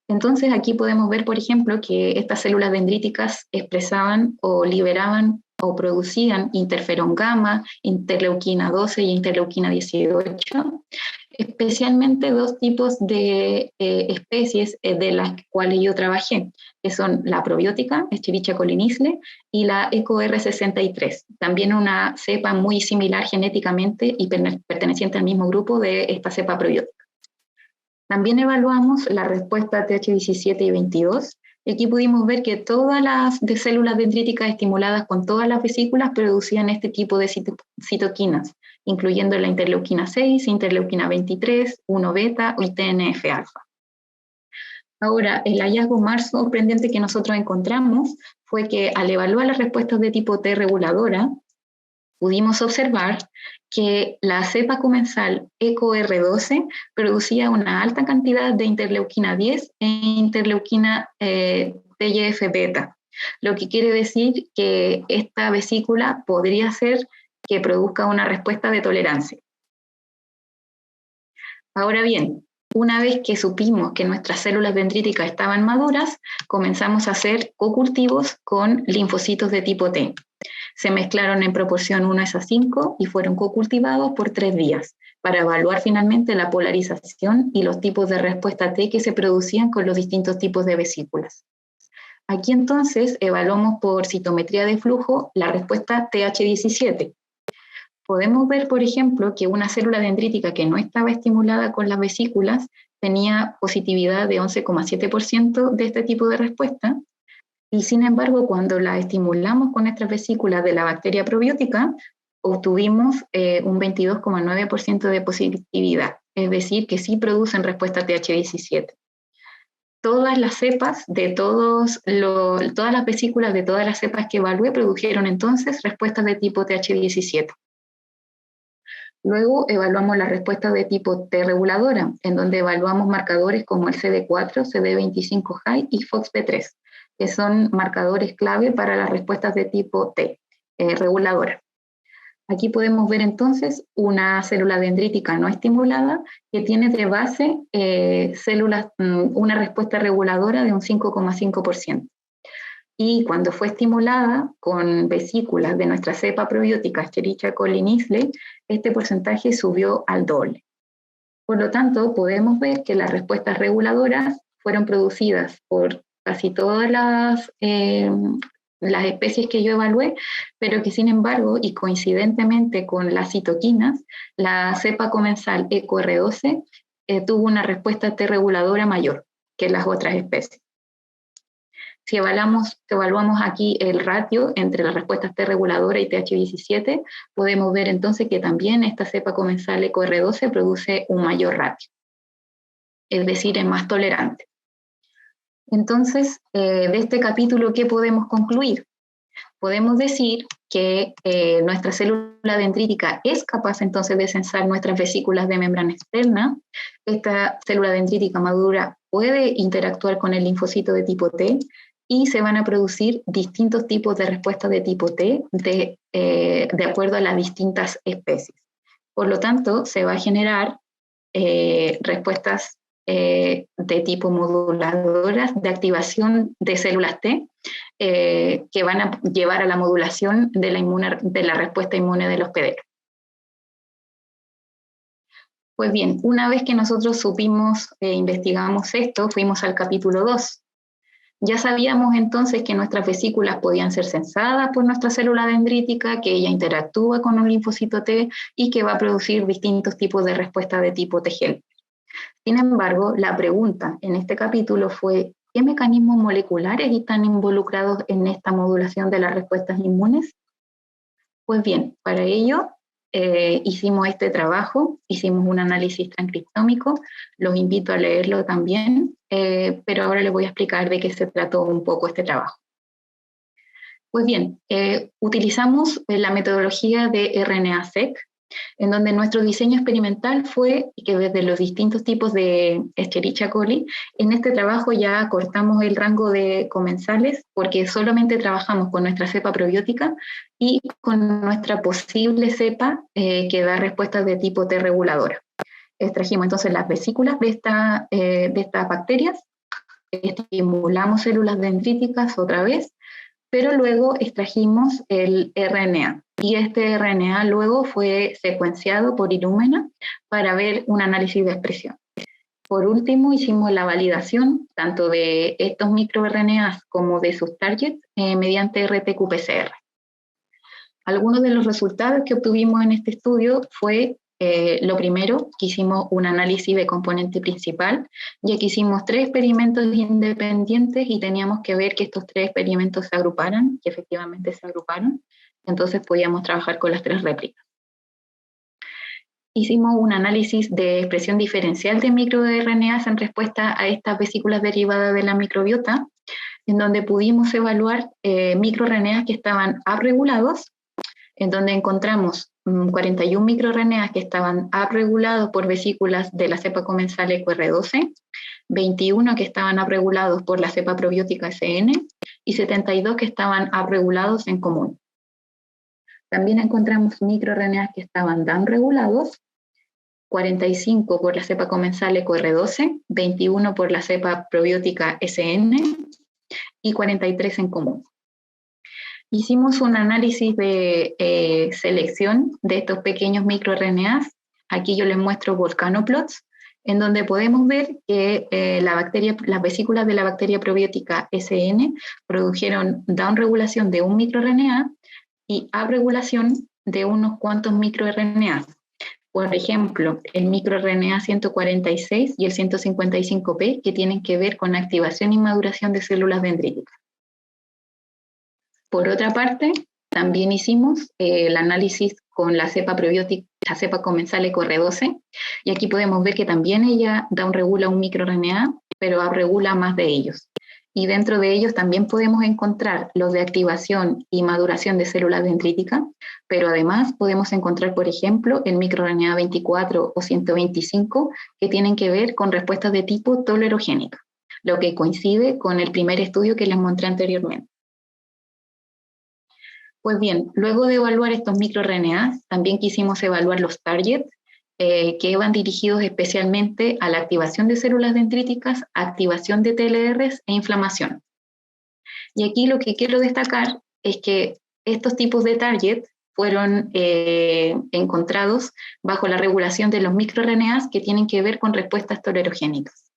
Entonces, aquí podemos ver, por ejemplo, que estas células dendríticas expresaban o liberaban o producían interferón gamma, interleuquina 12 y interleuquina 18, especialmente 2 tipos de especies de las cuales yo trabajé, que son la probiótica, Escherichia colinisle, y la EcoR63, también una cepa muy similar genéticamente y perteneciente al mismo grupo de esta cepa probiótica. También evaluamos la respuesta TH17 y 22, y aquí pudimos ver que todas las células dendríticas estimuladas con todas las vesículas producían este tipo de citoquinas, incluyendo la interleuquina 6, interleuquina 23, 1 beta y TNF-alfa. Ahora, el hallazgo más sorprendente que nosotros encontramos fue que al evaluar las respuestas de tipo T reguladora, pudimos observar que la cepa comensal EcoR12 producía una alta cantidad de interleuquina 10 e interleuquina TGF-beta, lo que quiere decir que esta vesícula podría ser que produzca una respuesta de tolerancia. Ahora bien, una vez que supimos que nuestras células dendríticas estaban maduras, comenzamos a hacer cocultivos con linfocitos de tipo T. Se mezclaron en proporción 1:5 y fueron cocultivados por 3 días para evaluar finalmente la polarización y los tipos de respuesta T que se producían con los distintos tipos de vesículas. Aquí entonces evaluamos por citometría de flujo la respuesta TH17. Podemos ver, por ejemplo, que una célula dendrítica que no estaba estimulada con las vesículas tenía positividad de 11,7% de este tipo de respuesta, y sin embargo, cuando la estimulamos con nuestras vesículas de la bacteria probiótica, obtuvimos un 22,9% de positividad, es decir, que sí producen respuesta TH17. Todas las cepas de todas las vesículas de todas las cepas que evalué produjeron entonces respuestas de tipo TH17. Luego evaluamos las respuestas de tipo T reguladora, en donde evaluamos marcadores como el CD4, CD25 high y FOXP3, que son marcadores clave para las respuestas de tipo T reguladora. Aquí podemos ver entonces una célula dendrítica no estimulada que tiene de base una respuesta reguladora de un 5,5%. Y cuando fue estimulada con vesículas de nuestra cepa probiótica Escherichia coli Nisley, este porcentaje subió al doble. Por lo tanto, podemos ver que las respuestas reguladoras fueron producidas por casi todas las especies que yo evalué, pero que sin embargo, y coincidentemente con las citoquinas, la cepa comensal EcoR12 tuvo una respuesta T reguladora mayor que las otras especies. Si evaluamos aquí el ratio entre las respuestas T reguladora y TH17, podemos ver entonces que también esta cepa comensal EcoR12 produce un mayor ratio, es decir, es más tolerante. Entonces, de este capítulo, ¿qué podemos concluir? Podemos decir que nuestra célula dendrítica es capaz entonces de censar nuestras vesículas de membrana externa. Esta célula dendrítica madura puede interactuar con el linfocito de tipo T y se van a producir distintos tipos de respuestas de tipo T de acuerdo a las distintas especies. Por lo tanto, se va a generar respuestas de tipo moduladoras de activación de células T que van a llevar a la modulación de la respuesta inmune del hospedero. Pues bien, una vez que nosotros supimos e investigamos esto, fuimos al capítulo 2. Ya sabíamos entonces que nuestras vesículas podían ser censadas por nuestra célula dendrítica, que ella interactúa con un linfocito T y que va a producir distintos tipos de respuestas de tipo T helper. Sin embargo, la pregunta en este capítulo fue: ¿qué mecanismos moleculares están involucrados en esta modulación de las respuestas inmunes? Pues bien, para ello hicimos este trabajo, hicimos un análisis transcriptómico, los invito a leerlo también, pero ahora les voy a explicar de qué se trató un poco este trabajo. Pues bien, utilizamos la metodología de RNA-seq, en donde nuestro diseño experimental fue que desde los distintos tipos de Escherichia coli, en este trabajo ya cortamos el rango de comensales porque solamente trabajamos con nuestra cepa probiótica y con nuestra posible cepa que da respuestas de tipo T reguladora. Extrajimos entonces las vesículas de estas bacterias, estimulamos células dendríticas otra vez, pero luego extrajimos el RNA. Y este RNA luego fue secuenciado por Illumina para ver un análisis de expresión. Por último, hicimos la validación tanto de estos microRNAs como de sus targets mediante RT-qPCR. Algunos de los resultados que obtuvimos en este estudio fue, lo primero, que hicimos un análisis de componente principal, ya que hicimos 3 experimentos independientes y teníamos que ver que estos 3 experimentos se agruparan, que efectivamente se agruparon. Entonces podíamos trabajar con las 3 réplicas. Hicimos un análisis de expresión diferencial de microRNAs en respuesta a estas vesículas derivadas de la microbiota, en donde pudimos evaluar microRNAs que estaban upregulados, en donde encontramos 41 microRNAs que estaban upregulados por vesículas de la cepa comensal EcoR12, 21 que estaban upregulados por la cepa probiótica SN y 72 que estaban upregulados en común. También encontramos microRNAs que estaban downregulados, 45 por la cepa comensal EcoR12, 21 por la cepa probiótica SN y 43 en común. Hicimos un análisis de selección de estos pequeños microRNAs. Aquí yo les muestro volcanoplots, en donde podemos ver que las vesículas de la bacteria probiótica SN produjeron downregulación de un microRNA y upregulación de unos cuantos microRNAs. Por ejemplo, el microRNA 146 y el 155P, que tienen que ver con activación y maduración de células dendríticas. Por otra parte, también hicimos el análisis con la cepa probiótica, la cepa comensal EcoR12, y aquí podemos ver que también ella downregula un microRNA, pero upregula más de ellos. y dentro de ellos también podemos encontrar los de activación y maduración de células dendríticas, pero además podemos encontrar, por ejemplo, el microRNA 24 o 125, que tienen que ver con respuestas de tipo tolerogénica, lo que coincide con el primer estudio que les mostré anteriormente. Pues bien, luego de evaluar estos microRNAs, también quisimos evaluar los targets, que van dirigidos especialmente a la activación de células dendríticas, activación de TLRs e inflamación. Y aquí lo que quiero destacar es que estos tipos de target fueron encontrados bajo la regulación de los microRNAs que tienen que ver con respuestas tolerogénicas.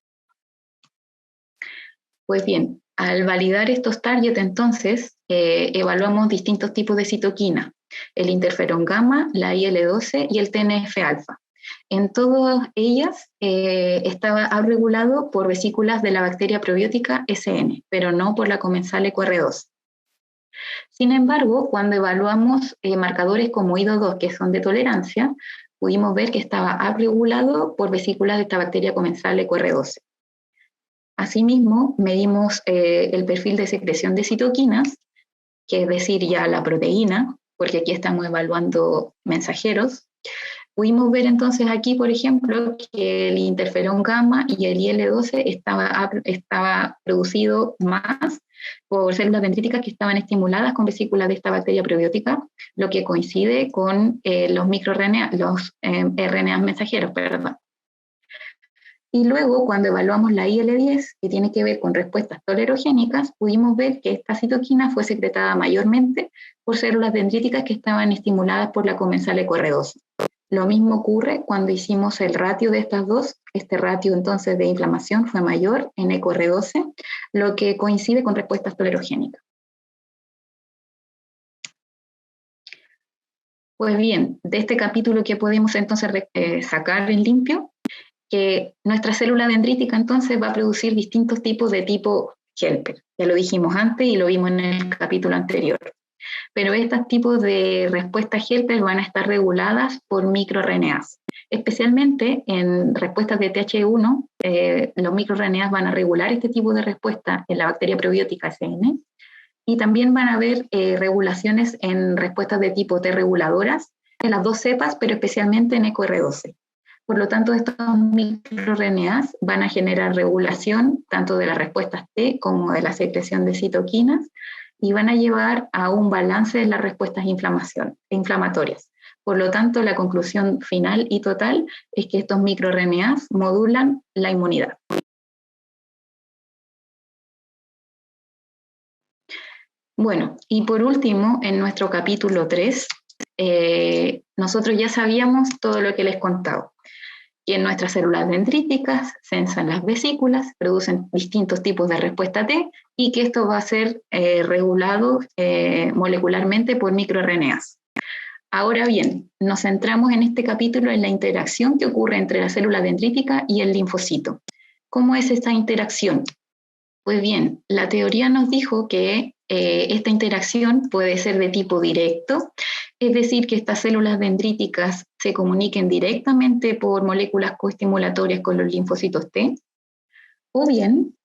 Pues bien, al validar estos targets, entonces, evaluamos distintos tipos de citoquina, el interferón gamma, la IL-12 y el TNF-alfa. En todas ellas estaba regulado por vesículas de la bacteria probiótica SN, pero no por la comensal EQR2. Sin embargo, cuando evaluamos marcadores como IDO2, que son de tolerancia, pudimos ver que estaba regulado por vesículas de esta bacteria comensal EQR12. Asimismo, medimos el perfil de secreción de citoquinas, que es decir, ya la proteína, porque aquí estamos evaluando mensajeros. Pudimos ver entonces aquí, por ejemplo, que el interferón gamma y el IL-12 estaba producido más por células dendríticas que estaban estimuladas con vesículas de esta bacteria probiótica, lo que coincide con los microRNA, los RNA mensajeros, perdón. Y luego, cuando evaluamos la IL-10, que tiene que ver con respuestas tolerogénicas, pudimos ver que esta citoquina fue secretada mayormente por células dendríticas que estaban estimuladas por la comensal EQR2. Lo mismo ocurre cuando hicimos el ratio de estas dos. Este ratio entonces de inflamación fue mayor en EQR12, lo que coincide con respuestas tolerogénicas. Pues bien, de este capítulo que podemos entonces sacar en limpio, que nuestra célula dendrítica entonces va a producir distintos tipos de tipo helper. Ya lo dijimos antes y lo vimos en el capítulo anterior. Pero estos tipos de respuestas helper van a estar reguladas por microRNAs. Especialmente en respuestas de TH1, los microRNAs van a regular este tipo de respuesta en la bacteria probiótica SN, y también van a haber regulaciones en respuestas de tipo T reguladoras en las dos cepas, pero especialmente en EQR12. Por lo tanto, estos microRNAs van a generar regulación tanto de las respuestas T como de la secreción de citoquinas y van a llevar a un balance de las respuestas inflamatorias. Por lo tanto, la conclusión final y total es que estos microRNAs modulan la inmunidad. Bueno, y por último, en nuestro capítulo 3, nosotros ya sabíamos todo lo que les contaba, que en nuestras células dendríticas censan las vesículas, producen distintos tipos de respuesta T, y que esto va a ser regulado molecularmente por microRNAs. Ahora bien, nos centramos en este capítulo en la interacción que ocurre entre la célula dendrítica y el linfocito. ¿Cómo es esta interacción? Pues bien, la teoría nos dijo que esta interacción puede ser de tipo directo, es decir, que estas células dendríticas se comuniquen directamente por moléculas coestimulatorias con los linfocitos T, o bien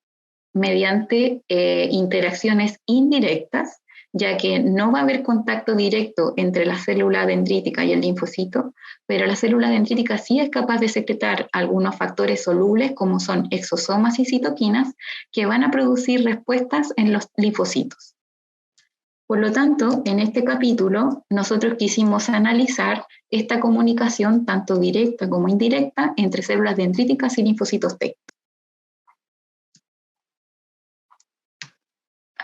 mediante interacciones indirectas, ya que no va a haber contacto directo entre la célula dendrítica y el linfocito, pero la célula dendrítica sí es capaz de secretar algunos factores solubles como son exosomas y citoquinas que van a producir respuestas en los linfocitos. Por lo tanto, en este capítulo nosotros quisimos analizar esta comunicación tanto directa como indirecta entre células dendríticas y linfocitos T.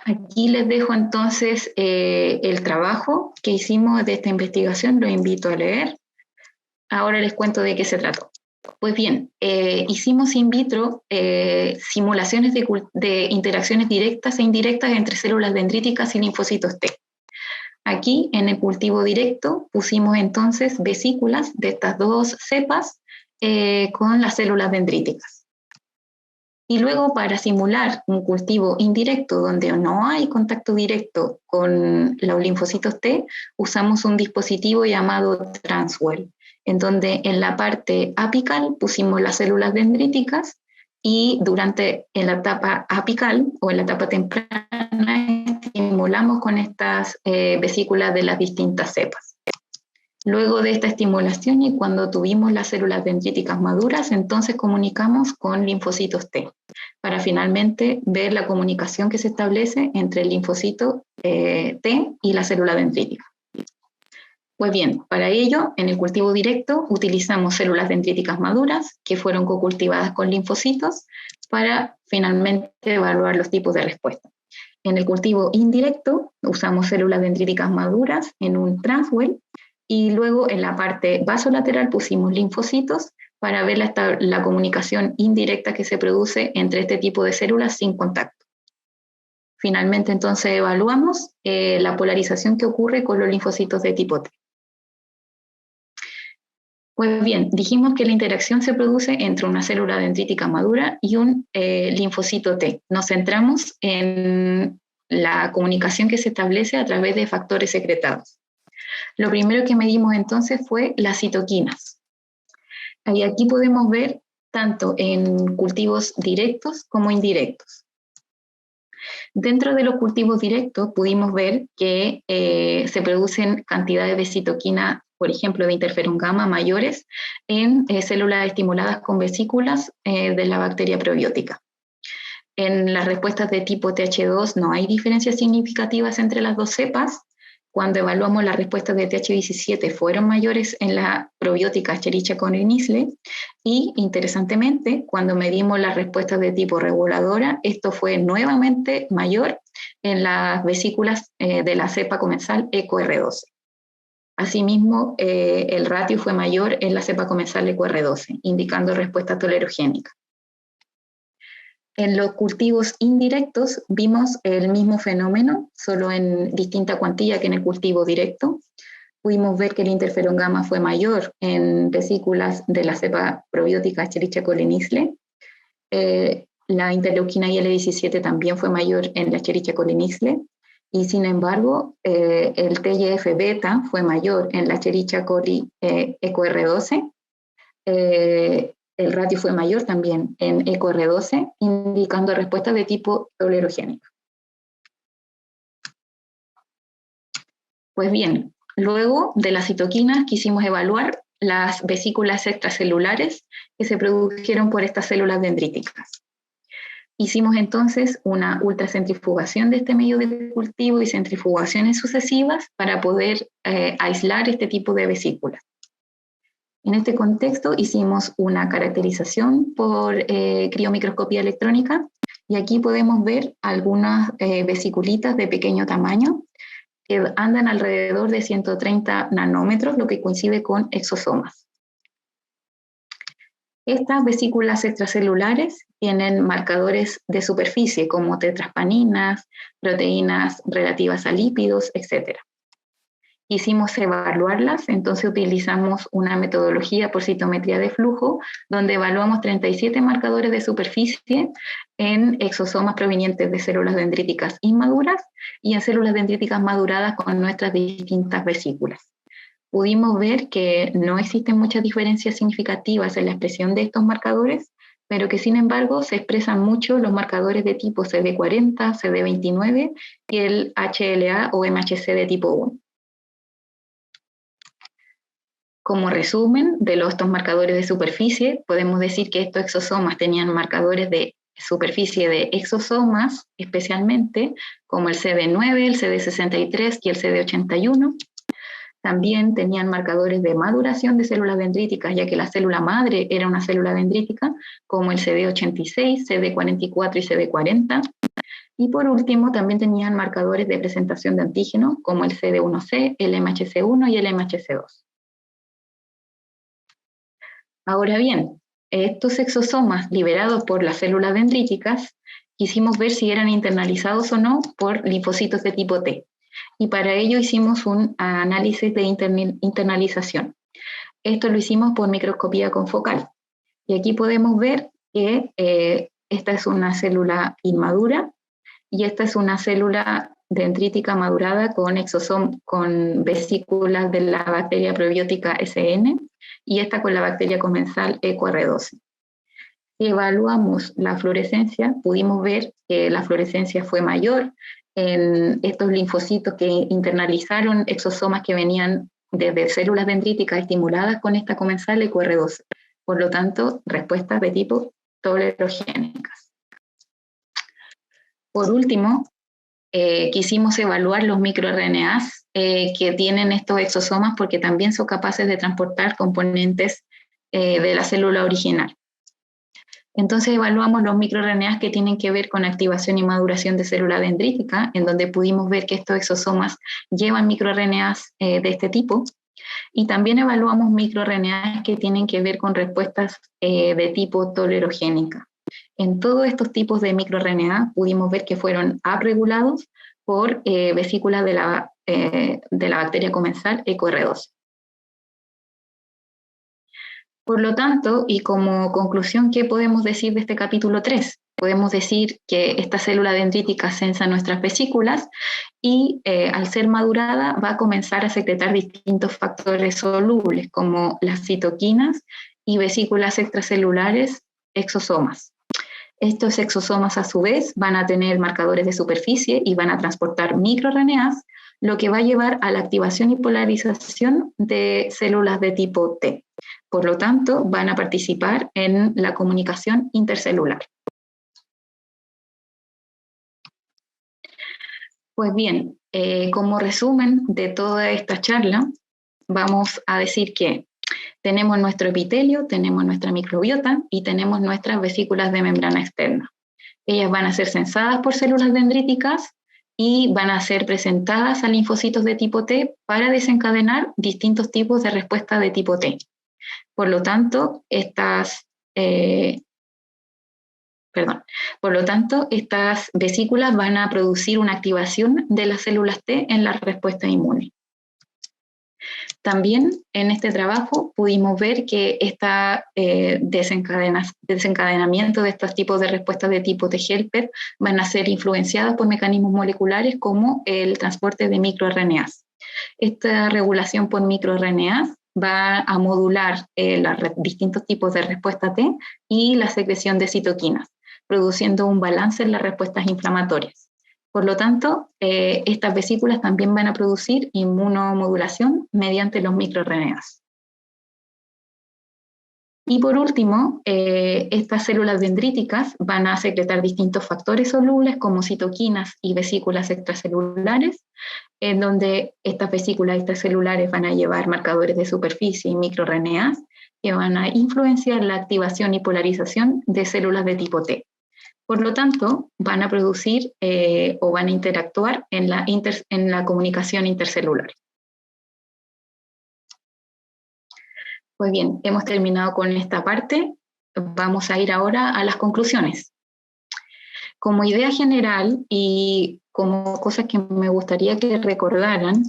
Aquí les dejo entonces el trabajo que hicimos de esta investigación, los invito a leer. Ahora les cuento de qué se trató. Pues bien, hicimos in vitro simulaciones de interacciones directas e indirectas entre células dendríticas y linfocitos T. Aquí, en el cultivo directo, pusimos entonces vesículas de estas dos cepas con las células dendríticas. Y luego, para simular un cultivo indirecto donde no hay contacto directo con los linfocitos T, usamos un dispositivo llamado Transwell, en donde en la parte apical pusimos las células dendríticas y en la etapa apical o en la etapa temprana estimulamos con estas vesículas de las distintas cepas. Luego de esta estimulación y cuando tuvimos las células dendríticas maduras, entonces comunicamos con linfocitos T, para finalmente ver la comunicación que se establece entre el linfocito T y la célula dendrítica. Pues bien, para ello, en el cultivo directo utilizamos células dendríticas maduras que fueron cocultivadas con linfocitos para finalmente evaluar los tipos de respuesta. En el cultivo indirecto usamos células dendríticas maduras en un transwell y luego en la parte vasolateral pusimos linfocitos para ver la comunicación indirecta que se produce entre este tipo de células sin contacto. Finalmente, entonces, evaluamos la polarización que ocurre con los linfocitos de tipo T. Pues bien, dijimos que la interacción se produce entre una célula dendrítica madura y un linfocito T. Nos centramos en la comunicación que se establece a través de factores secretados. Lo primero que medimos entonces fue las citoquinas. Y aquí podemos ver tanto en cultivos directos como indirectos. Dentro de los cultivos directos pudimos ver que se producen cantidades de citoquina, por ejemplo, de interferón gamma mayores en células estimuladas con vesículas de la bacteria probiótica. En las respuestas de tipo TH2 no hay diferencias significativas entre las dos cepas. Cuando evaluamos las respuestas de TH17 fueron mayores en la probiótica Escherichia coli y, interesantemente, cuando medimos las respuestas de tipo reguladora, esto fue nuevamente mayor en las vesículas de la cepa comensal EcoR12. Asimismo, el ratio fue mayor en la cepa comensal EcoR12, indicando respuesta tolerogénica. En los cultivos indirectos vimos el mismo fenómeno, solo en distinta cuantía que en el cultivo directo. Pudimos ver que el interferón gamma fue mayor en vesículas de la cepa probiótica Escherichia coli la interleuquina IL-17 también fue mayor en la Escherichia coli y sin embargo el TGF-beta fue mayor en la Escherichia coli EcoR12. El ratio fue mayor también en EcoR12, indicando respuesta de tipo tolerogénico. Pues bien, luego de las citoquinas quisimos evaluar las vesículas extracelulares que se produjeron por estas células dendríticas. Hicimos entonces una ultracentrifugación de este medio de cultivo y centrifugaciones sucesivas para poder aislar este tipo de vesículas. En este contexto hicimos una caracterización por criomicroscopía electrónica y aquí podemos ver algunas vesiculitas de pequeño tamaño que andan alrededor de 130 nanómetros, lo que coincide con exosomas. Estas vesículas extracelulares tienen marcadores de superficie como tetraspaninas, proteínas relativas a lípidos, etc. Quisimos evaluarlas, entonces utilizamos una metodología por citometría de flujo, donde evaluamos 37 marcadores de superficie en exosomas provenientes de células dendríticas inmaduras y en células dendríticas maduradas con nuestras distintas vesículas. Pudimos ver que no existen muchas diferencias significativas en la expresión de estos marcadores, pero que sin embargo se expresan mucho los marcadores de tipo CD40, CD29 y el HLA o MHC de tipo 1. Como resumen de estos marcadores de superficie, podemos decir que estos exosomas tenían marcadores de superficie de exosomas, especialmente, como el CD9, el CD63 y el CD81. También tenían marcadores de maduración de células dendríticas, ya que la célula madre era una célula dendrítica, como el CD86, CD44 y CD40. Y por último, también tenían marcadores de presentación de antígenos, como el CD1C, el MHC1 y el MHC2. Ahora bien, estos exosomas liberados por las células dendríticas, quisimos ver si eran internalizados o no por linfocitos de tipo T. Y para ello hicimos un análisis de internalización. Esto lo hicimos por microscopía confocal. Y aquí podemos ver que esta es una célula inmadura y esta es una célula dendrítica madurada con vesículas de la bacteria probiótica SN y esta con la bacteria comensal EcoR12. Si evaluamos la fluorescencia, pudimos ver que la fluorescencia fue mayor en estos linfocitos que internalizaron exosomas que venían desde células dendríticas estimuladas con esta comensal EQR12. Por lo tanto, respuestas de tipo tolerogénicas. Por último, quisimos evaluar los microRNAs que tienen estos exosomas porque también son capaces de transportar componentes de la célula original. Entonces evaluamos los microRNAs que tienen que ver con activación y maduración de célula dendrítica, en donde pudimos ver que estos exosomas llevan microRNAs de este tipo, y también evaluamos microRNAs que tienen que ver con respuestas de tipo tolerogénica. En todos estos tipos de microRNA pudimos ver que fueron upregulados por vesículas de la bacteria comensal EQR12. Por lo tanto, y como conclusión, ¿qué podemos decir de este capítulo 3? Podemos decir que esta célula dendrítica sensa nuestras vesículas y al ser madurada va a comenzar a secretar distintos factores solubles como las citoquinas y vesículas extracelulares exosomas. Estos exosomas a su vez van a tener marcadores de superficie y van a transportar microRNAs, lo que va a llevar a la activación y polarización de células de tipo T. Por lo tanto, van a participar en la comunicación intercelular. Pues bien, como resumen de toda esta charla, vamos a decir que tenemos nuestro epitelio, tenemos nuestra microbiota y tenemos nuestras vesículas de membrana externa. Ellas van a ser sensadas por células dendríticas y van a ser presentadas a linfocitos de tipo T para desencadenar distintos tipos de respuesta de tipo T. Por lo tanto, estas vesículas van a producir una activación de las células T en la respuesta inmune. También en este trabajo pudimos ver que este desencadenamiento de estos tipos de respuestas de tipo T-helper van a ser influenciadas por mecanismos moleculares como el transporte de microRNAs. Esta regulación por microRNAs va a modular los distintos tipos de respuesta T y la secreción de citoquinas, produciendo un balance en las respuestas inflamatorias. Por lo tanto, estas vesículas también van a producir inmunomodulación mediante los microRNAs. Y por último, estas células dendríticas van a secretar distintos factores solubles como citoquinas y vesículas extracelulares, en donde estas vesículas extracelulares van a llevar marcadores de superficie y microRNAs que van a influenciar la activación y polarización de células de tipo T. Por lo tanto, van a producir o van a interactuar en la comunicación intercelular. Pues bien, hemos terminado con esta parte. Vamos a ir ahora a las conclusiones. Como idea general y como cosas que me gustaría que recordaran,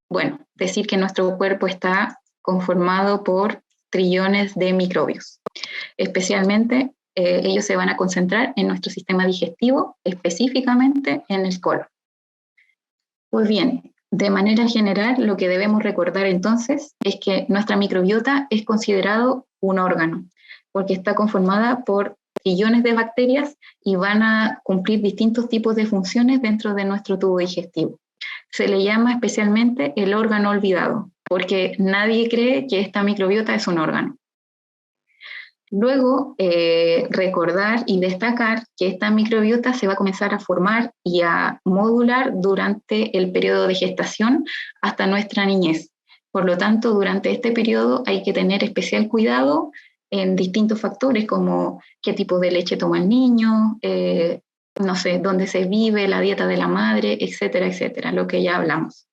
bueno, decir que nuestro cuerpo está conformado por trillones de microbios. Especialmente, ellos se van a concentrar en nuestro sistema digestivo, específicamente en el colon. Pues bien, de manera general, lo que debemos recordar entonces es que nuestra microbiota es considerado un órgano, porque está conformada por trillones de bacterias y van a cumplir distintos tipos de funciones dentro de nuestro tubo digestivo. Se le llama especialmente el órgano olvidado, porque nadie cree que esta microbiota es un órgano. Luego, recordar y destacar que esta microbiota se va a comenzar a formar y a modular durante el periodo de gestación hasta nuestra niñez. Por lo tanto, durante este periodo hay que tener especial cuidado en distintos factores como qué tipo de leche toma el niño, no sé, dónde se vive, la dieta de la madre, etcétera, etcétera, lo que ya hablamos.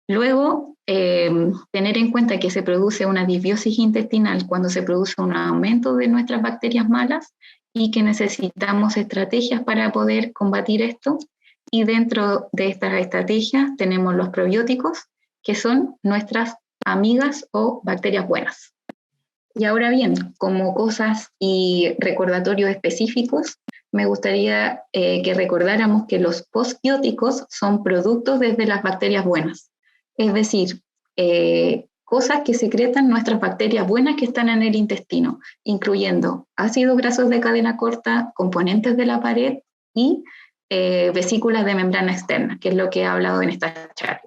Luego, tener en cuenta que se produce una disbiosis intestinal cuando se produce un aumento de nuestras bacterias malas y que necesitamos estrategias para poder combatir esto. Y dentro de estas estrategias tenemos los probióticos, que son nuestras amigas o bacterias buenas. Y ahora bien, como cosas y recordatorios específicos, me gustaría que recordáramos que los postbióticos son productos desde las bacterias buenas. Es decir, cosas que secretan nuestras bacterias buenas que están en el intestino, incluyendo ácidos grasos de cadena corta, componentes de la pared y vesículas de membrana externa, que es lo que he hablado en esta charla.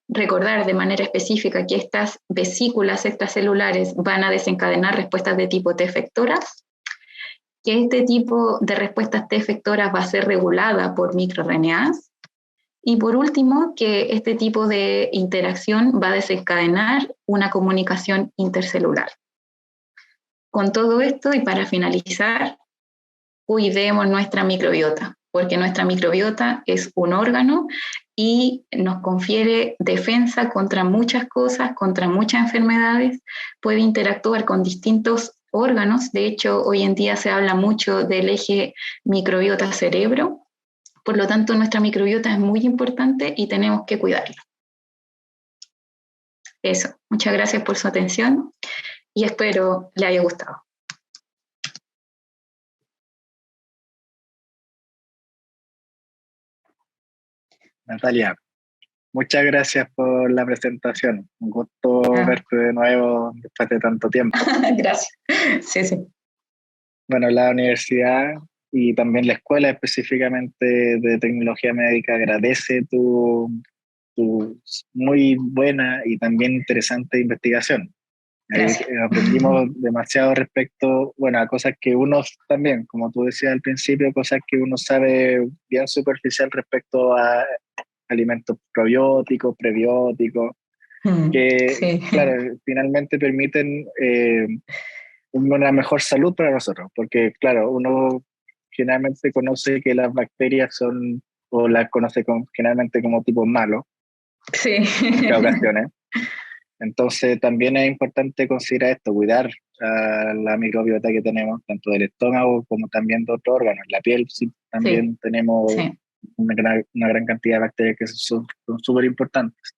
Recordar de manera específica que estas vesículas extracelulares van a desencadenar respuestas de tipo T efectoras, que este tipo de respuestas T efectoras va a ser regulada por microRNAs, y por último, que este tipo de interacción va a desencadenar una comunicación intercelular. Con todo esto, y para finalizar, cuidemos nuestra microbiota, porque nuestra microbiota es un órgano y nos confiere defensa contra muchas cosas, contra muchas enfermedades, puede interactuar con distintos órganos. De hecho, hoy en día se habla mucho del eje microbiota-cerebro. Por lo tanto, nuestra microbiota es muy importante y tenemos que cuidarla. Eso, muchas gracias por su atención y espero le haya gustado. Natalia, muchas gracias por la presentación. Un gusto verte de nuevo después de tanto tiempo. Gracias. Sí, sí. Bueno, la universidad y también la escuela específicamente de tecnología médica agradece tu muy buena y también interesante investigación. Ahí aprendimos demasiado respecto, bueno, a cosas que uno también, como tú decías al principio, cosas que uno sabe bien superficial respecto a alimentos probióticos, prebióticos, que, sí, claro, finalmente permiten una mejor salud para nosotros, porque, claro, uno generalmente conoce que las bacterias son, o las conoce generalmente como tipos malos, sí. en muchas ocasiones. Entonces también es importante considerar esto, cuidar la microbiota que tenemos, tanto del estómago como también de otros órganos. La piel sí, también sí. Tenemos sí. Una gran cantidad de bacterias que son súper importantes.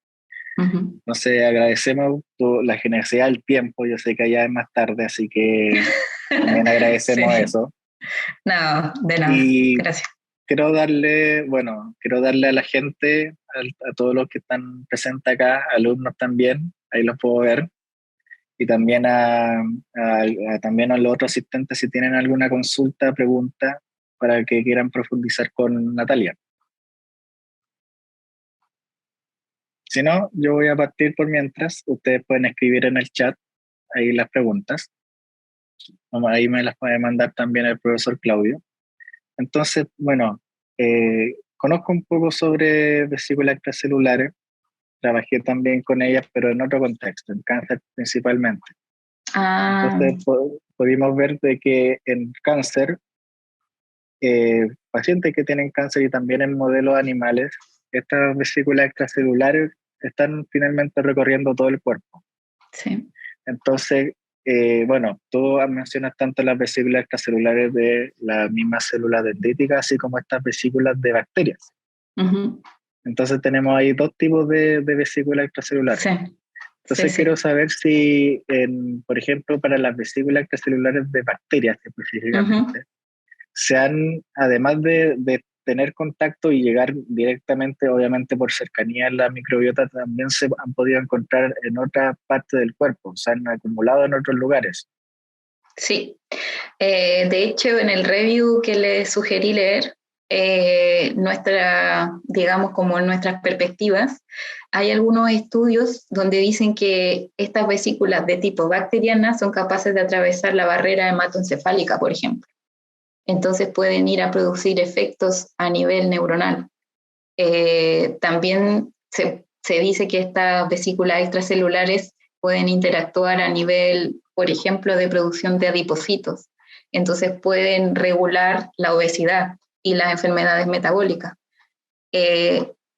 Entonces agradecemos la generosidad del tiempo, yo sé que allá es más tarde, así que también agradecemos sí. Eso. No, de nada, y gracias. Quiero darle a la gente, a todos los que están presentes acá, alumnos también, ahí los puedo ver, y también también a los otros asistentes si tienen alguna consulta, pregunta, para que quieran profundizar con Natalia. Si no, yo voy a partir por mientras, ustedes pueden escribir en el chat ahí las preguntas, ahí me las puede mandar también el profesor Claudio. Entonces, bueno, conozco un poco sobre vesículas extracelulares, trabajé también con ellas, pero en otro contexto, en cáncer principalmente. Entonces pudimos ver de que en cáncer, pacientes que tienen cáncer y también en modelos animales, estas vesículas extracelulares están finalmente recorriendo todo el cuerpo. Sí. Entonces, bueno, tú mencionas tanto las vesículas extracelulares de la misma célula dendrítica, así como estas vesículas de bacterias. Entonces tenemos ahí dos tipos de vesículas extracelulares. Sí. Entonces quiero saber si, por ejemplo, para las vesículas extracelulares de bacterias específicamente, además de tener contacto y llegar directamente, obviamente por cercanía a la microbiota, también se han podido encontrar en otra parte del cuerpo, se han acumulado en otros lugares. Sí, de hecho en el review que les sugerí leer, digamos como nuestras perspectivas, hay algunos estudios donde dicen que estas vesículas de tipo bacteriana son capaces de atravesar la barrera hematoencefálica, por ejemplo. Entonces pueden ir a producir efectos a nivel neuronal. También se dice que estas vesículas extracelulares pueden interactuar a nivel, por ejemplo, de producción de adipocitos. Entonces pueden regular la obesidad y las enfermedades metabólicas.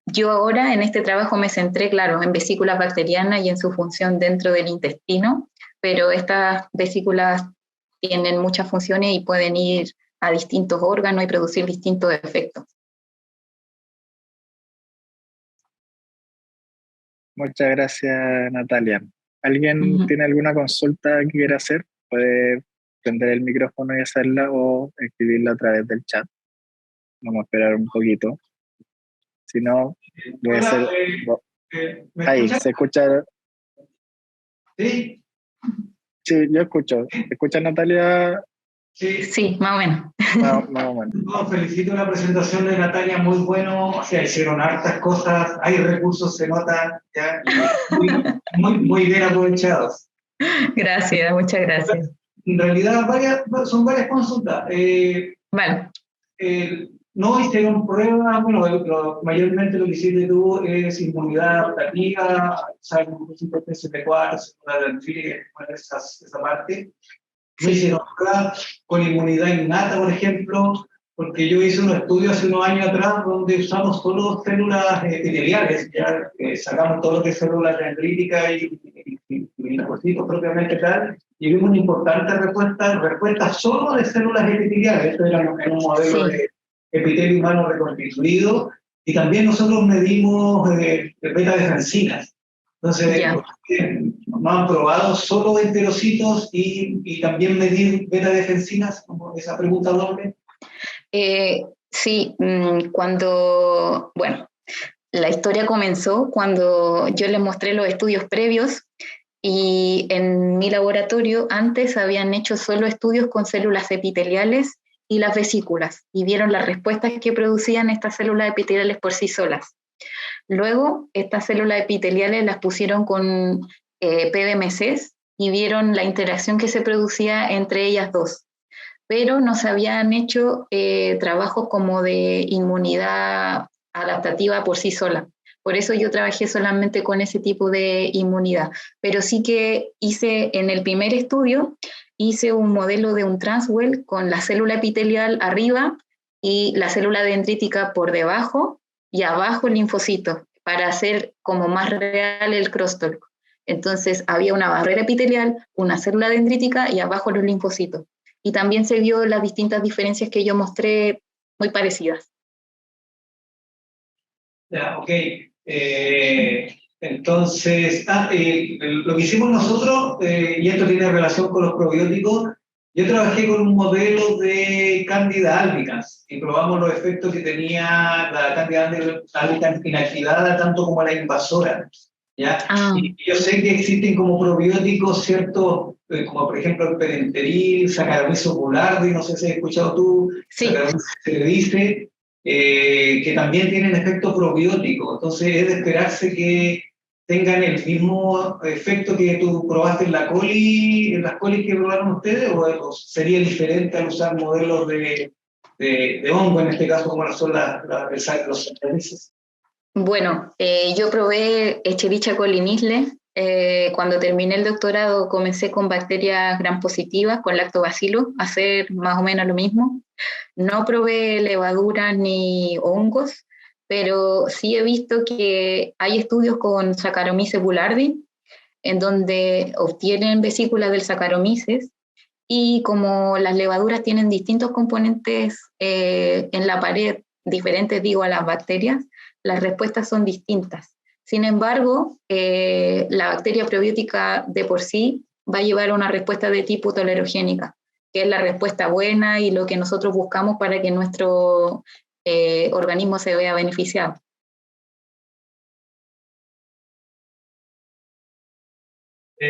Yo ahora en este trabajo me centré, claro, en vesículas bacterianas y en su función dentro del intestino, pero estas vesículas tienen muchas funciones y pueden ir a distintos órganos y producir distintos efectos. Muchas gracias, Natalia. ¿Alguien tiene alguna consulta que quiera hacer? Puede prender el micrófono y hacerla o escribirla a través del chat. Vamos a esperar un poquito. Si no, debe ser... Ahí, se escucha ¿Sí? Sí, yo escucho. ¿Escuchas, Natalia? Sí. Sí, más o menos. Más o menos. No, felicito la presentación de Natalia, muy bueno, o sea, hicieron hartas cosas, hay recursos, se nota, ya, muy bien aprovechados. Gracias, muchas gracias. En realidad, son varias consultas. Vale. No hicieron pruebas, bueno, mayormente lo que hiciste tú es inmunidad adaptativa, sabes, un poquito de CP4, segunda de antígenos, esa parte. No hicieron pruebas con inmunidad innata, por ejemplo, porque yo hice un estudio hace unos años atrás donde usamos solo células epiteliales, ya sacamos todo lo que es células dendríticas y linfocitos propiamente tal, y vimos una importante respuesta solo de células epiteliales. Esto era en un modelo de epitelio humano reconstituido, y también nosotros medimos beta-defensinas. Entonces, no han probado solo enterocitos y también medir beta-defensinas, como esa pregunta doble. Sí, bueno, la historia comenzó cuando yo les mostré los estudios previos y en mi laboratorio antes habían hecho solo estudios con células epiteliales y las vesículas y vieron las respuestas que producían estas células epiteliales por sí solas. Luego, estas células epiteliales las pusieron con PBMCs y vieron la interacción que se producía entre ellas dos, pero no se habían hecho trabajos como de inmunidad adaptativa por sí sola. Por eso yo trabajé solamente con ese tipo de inmunidad, pero sí que hice en el primer estudio, hice un modelo de un transwell con la célula epitelial arriba y la célula dendrítica por debajo y abajo el linfocito, para hacer como más real el crosstalk. Entonces había una barrera epitelial, una célula dendrítica y abajo los linfocitos. Y también se vio las distintas diferencias que yo mostré muy parecidas. Ya, ok. Entonces, lo que hicimos nosotros, y esto tiene relación con los probióticos, yo trabajé con un modelo de Candida albicans y probamos los efectos que tenía la Candida albicans inactivada, tanto como la invasora. ¿Ya? Y yo sé que existen como probióticos ciertos, como por ejemplo el perenteril, Saccharomyces boulardii, no sé si has escuchado tú, sí. se le dice, que también tienen efecto probiótico. Entonces es de esperarse que tengan el mismo efecto que tú probaste en las colis que probaron ustedes, o sería diferente al usar modelos de hongo, en este caso como son los Saccharomyces. Bueno, yo probé Escherichia coli Nisle. Cuando terminé el doctorado comencé con bacterias gram positivas, con lactobacillus, a hacer más o menos lo mismo. No probé levaduras ni hongos, pero sí he visto que hay estudios con Saccharomyces boulardii, en donde obtienen vesículas del Saccharomyces, y como las levaduras tienen distintos componentes en la pared, diferentes digo a las bacterias, las respuestas son distintas. Sin embargo, la bacteria probiótica de por sí va a llevar una respuesta de tipo tolerogénica, que es la respuesta buena y lo que nosotros buscamos para que nuestro organismo se vea beneficiado.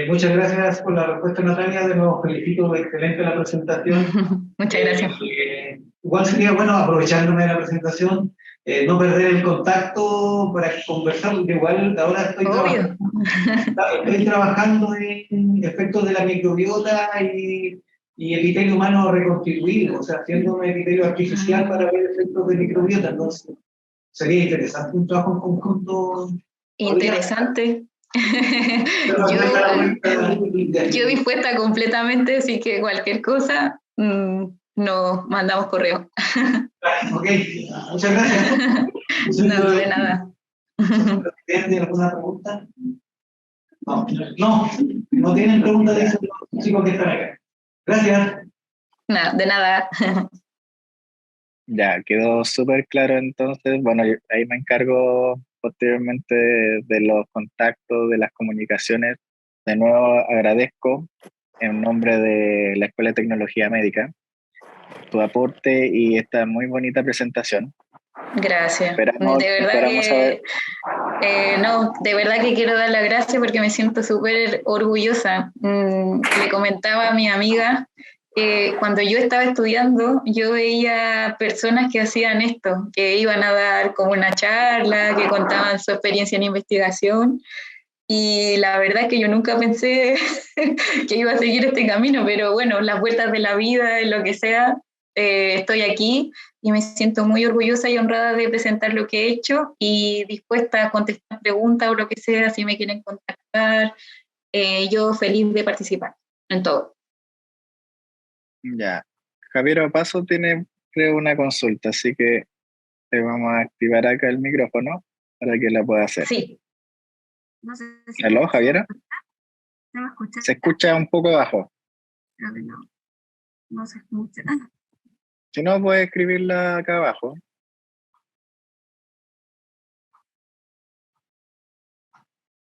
Muchas gracias por la respuesta, Natalia. De nuevo, felicito, excelente la presentación. Muchas gracias. Igual sería bueno, aprovechándome de la presentación, no perder el contacto para conversar, porque igual ahora estoy trabajando en efectos de la microbiota y epitelio humano reconstituido, o sea, haciendo un epitelio artificial para ver efectos de microbiota. Entonces, sería interesante un trabajo en conjunto. Interesante. Yo dispuesta completamente, así que cualquier cosa nos mandamos correo. Ok, muchas gracias. No, de nada. ¿Tienen alguna pregunta? No tienen preguntas de esos chicos que están acá. Gracias. No, de nada. Ya, quedó súper claro entonces. Bueno, ahí me encargo posteriormente de los contactos, de las comunicaciones. De nuevo agradezco en nombre de la Escuela de Tecnología Médica tu aporte y esta muy bonita presentación. Gracias. Esperamos, De verdad esperamos saber. no, de verdad que quiero dar las gracias porque me siento súper orgullosa. Le comentaba a mi amiga que cuando yo estaba estudiando, yo veía personas que hacían esto, que iban a dar como una charla, que contaban su experiencia en investigación. Y la verdad es que yo nunca pensé que iba a seguir este camino, pero bueno, las vueltas de la vida, en lo que sea, estoy aquí y me siento muy orgullosa y honrada de presentar lo que he hecho y dispuesta a contestar preguntas o lo que sea, si me quieren contactar, yo feliz de participar en todo. Ya. Javier Opaso tiene, creo, una consulta, así que te vamos a activar acá el micrófono para que la pueda hacer. Sí. No sé si ¿Aló, Javiera? ¿se me escucha? Se escucha un poco bajo. Creo que no, no se escucha. Si no, puedes escribirla acá abajo.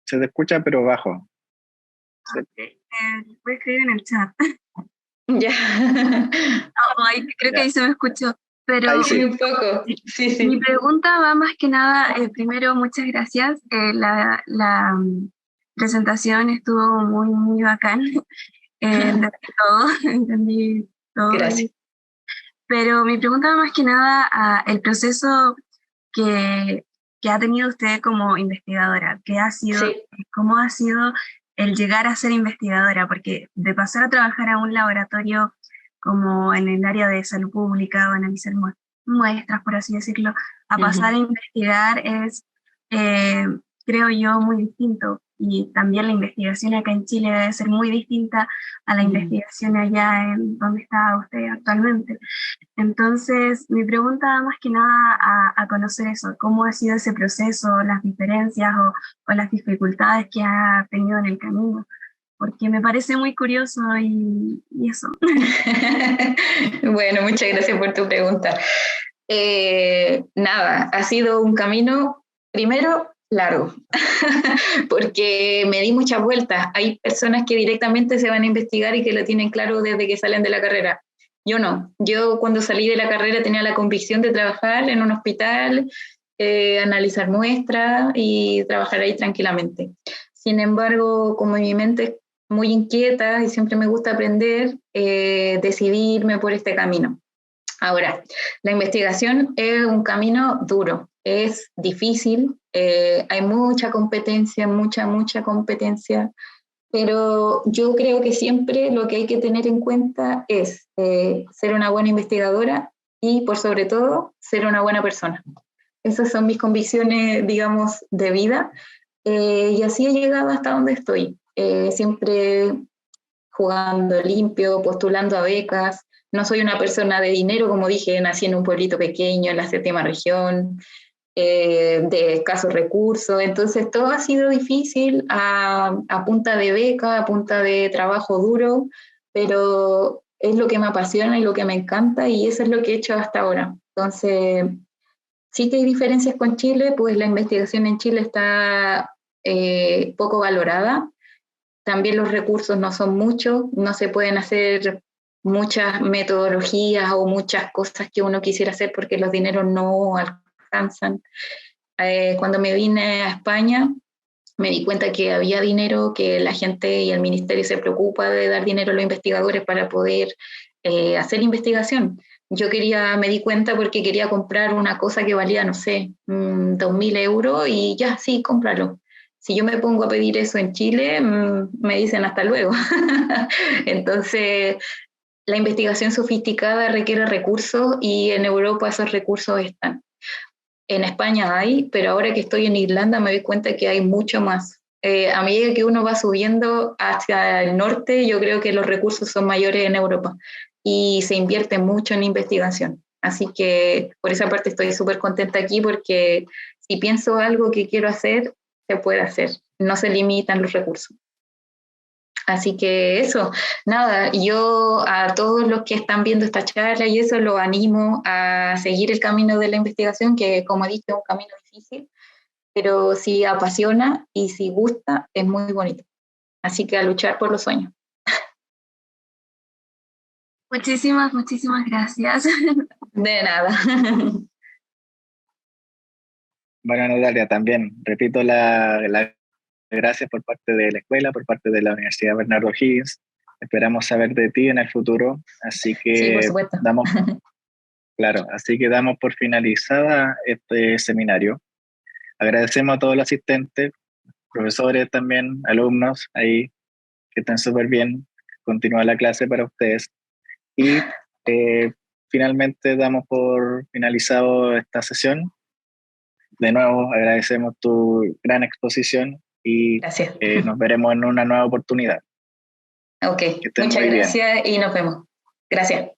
Se te escucha, pero bajo. Okay. Voy a escribir en el chat. Ya. Ay, creo que ahí se me escuchó. Pero Ahí sí. Un poco. Sí, sí. mi pregunta va más que nada, primero, muchas gracias. La presentación estuvo muy, muy bacán. Entendí todo, entendí todo. Gracias. Pero mi pregunta va más que nada a el proceso que, que ha tenido usted como investigadora, Sí. cómo ha sido el llegar a ser investigadora, porque de pasar a trabajar a un laboratorio como en el área de salud pública o analizar muestras, por así decirlo, a pasar a investigar es, eh, creo yo, muy distinto. Y también la investigación acá en Chile debe ser muy distinta a la investigación allá en donde está usted actualmente. Entonces, mi pregunta va más que nada a conocer eso, cómo ha sido ese proceso, las diferencias o las dificultades que ha tenido en el camino, porque me parece muy curioso y eso. Bueno, muchas gracias por tu pregunta. Nada, ha sido un camino, primero, largo, porque me di muchas vueltas. Hay personas que directamente se van a investigar y que lo tienen claro desde que salen de la carrera. Yo no. Yo cuando salí de la carrera tenía la convicción de trabajar en un hospital, analizar muestras y trabajar ahí tranquilamente. Sin embargo, como mi mente es muy inquieta y siempre me gusta aprender, decidí irme por este camino. Ahora, la investigación es un camino duro, es difícil, hay mucha competencia, mucha competencia, pero yo creo que siempre lo que hay que tener en cuenta es ser una buena investigadora y, por sobre todo, ser una buena persona. Esas son mis convicciones, digamos, de vida, y así he llegado hasta donde estoy, siempre jugando limpio, postulando a becas. No soy una persona de dinero, como dije, nací en un pueblito pequeño, en la 7ª región, de escasos recursos, entonces todo ha sido difícil a punta de beca, a punta de trabajo duro, pero es lo que me apasiona y lo que me encanta y eso es lo que he hecho hasta ahora. Entonces, sí que hay diferencias con Chile, pues la investigación en Chile está poco valorada. También los recursos no son muchos, no se pueden hacer muchas metodologías o muchas cosas que uno quisiera hacer porque los dineros no alcanzan. Cuando me vine a España, me di cuenta que había dinero, que la gente y el ministerio se preocupa de dar dinero a los investigadores para poder hacer investigación. Yo me di cuenta porque quería comprar una cosa que valía, no sé, 2.000 euros y ya, sí, cómpralo. Si yo me pongo a pedir eso en Chile, me dicen hasta luego. Entonces, la investigación sofisticada requiere recursos y en Europa esos recursos están. En España hay, pero ahora que estoy en Irlanda me doy cuenta que hay mucho más. A medida que uno va subiendo hacia el norte, yo creo que los recursos son mayores en Europa y se invierte mucho en investigación. Así que por esa parte estoy súper contenta aquí porque si pienso algo que quiero hacer, se puede hacer. No se limitan los recursos. Así que eso, nada, yo a todos los que están viendo esta charla y eso los animo a seguir el camino de la investigación, que como he dicho es un camino difícil, pero si apasiona y si gusta, es muy bonito. Así que a luchar por los sueños. Muchísimas gracias. De nada. Bueno, Natalia, también repito la gracias por parte de la escuela, por parte de la Universidad Bernardo Higgins. Esperamos saber de ti en el futuro, así Sí, por que supuesto. claro, así que damos por finalizada este seminario. Agradecemos a todos los asistentes, profesores también, alumnos ahí, que estén súper bien. Continúa la clase para ustedes. Y finalmente damos por finalizado esta sesión. De nuevo, agradecemos tu gran exposición y Gracias. nos veremos en una nueva oportunidad. Ok, Que estén muchas muy bien. gracias y nos vemos. Gracias.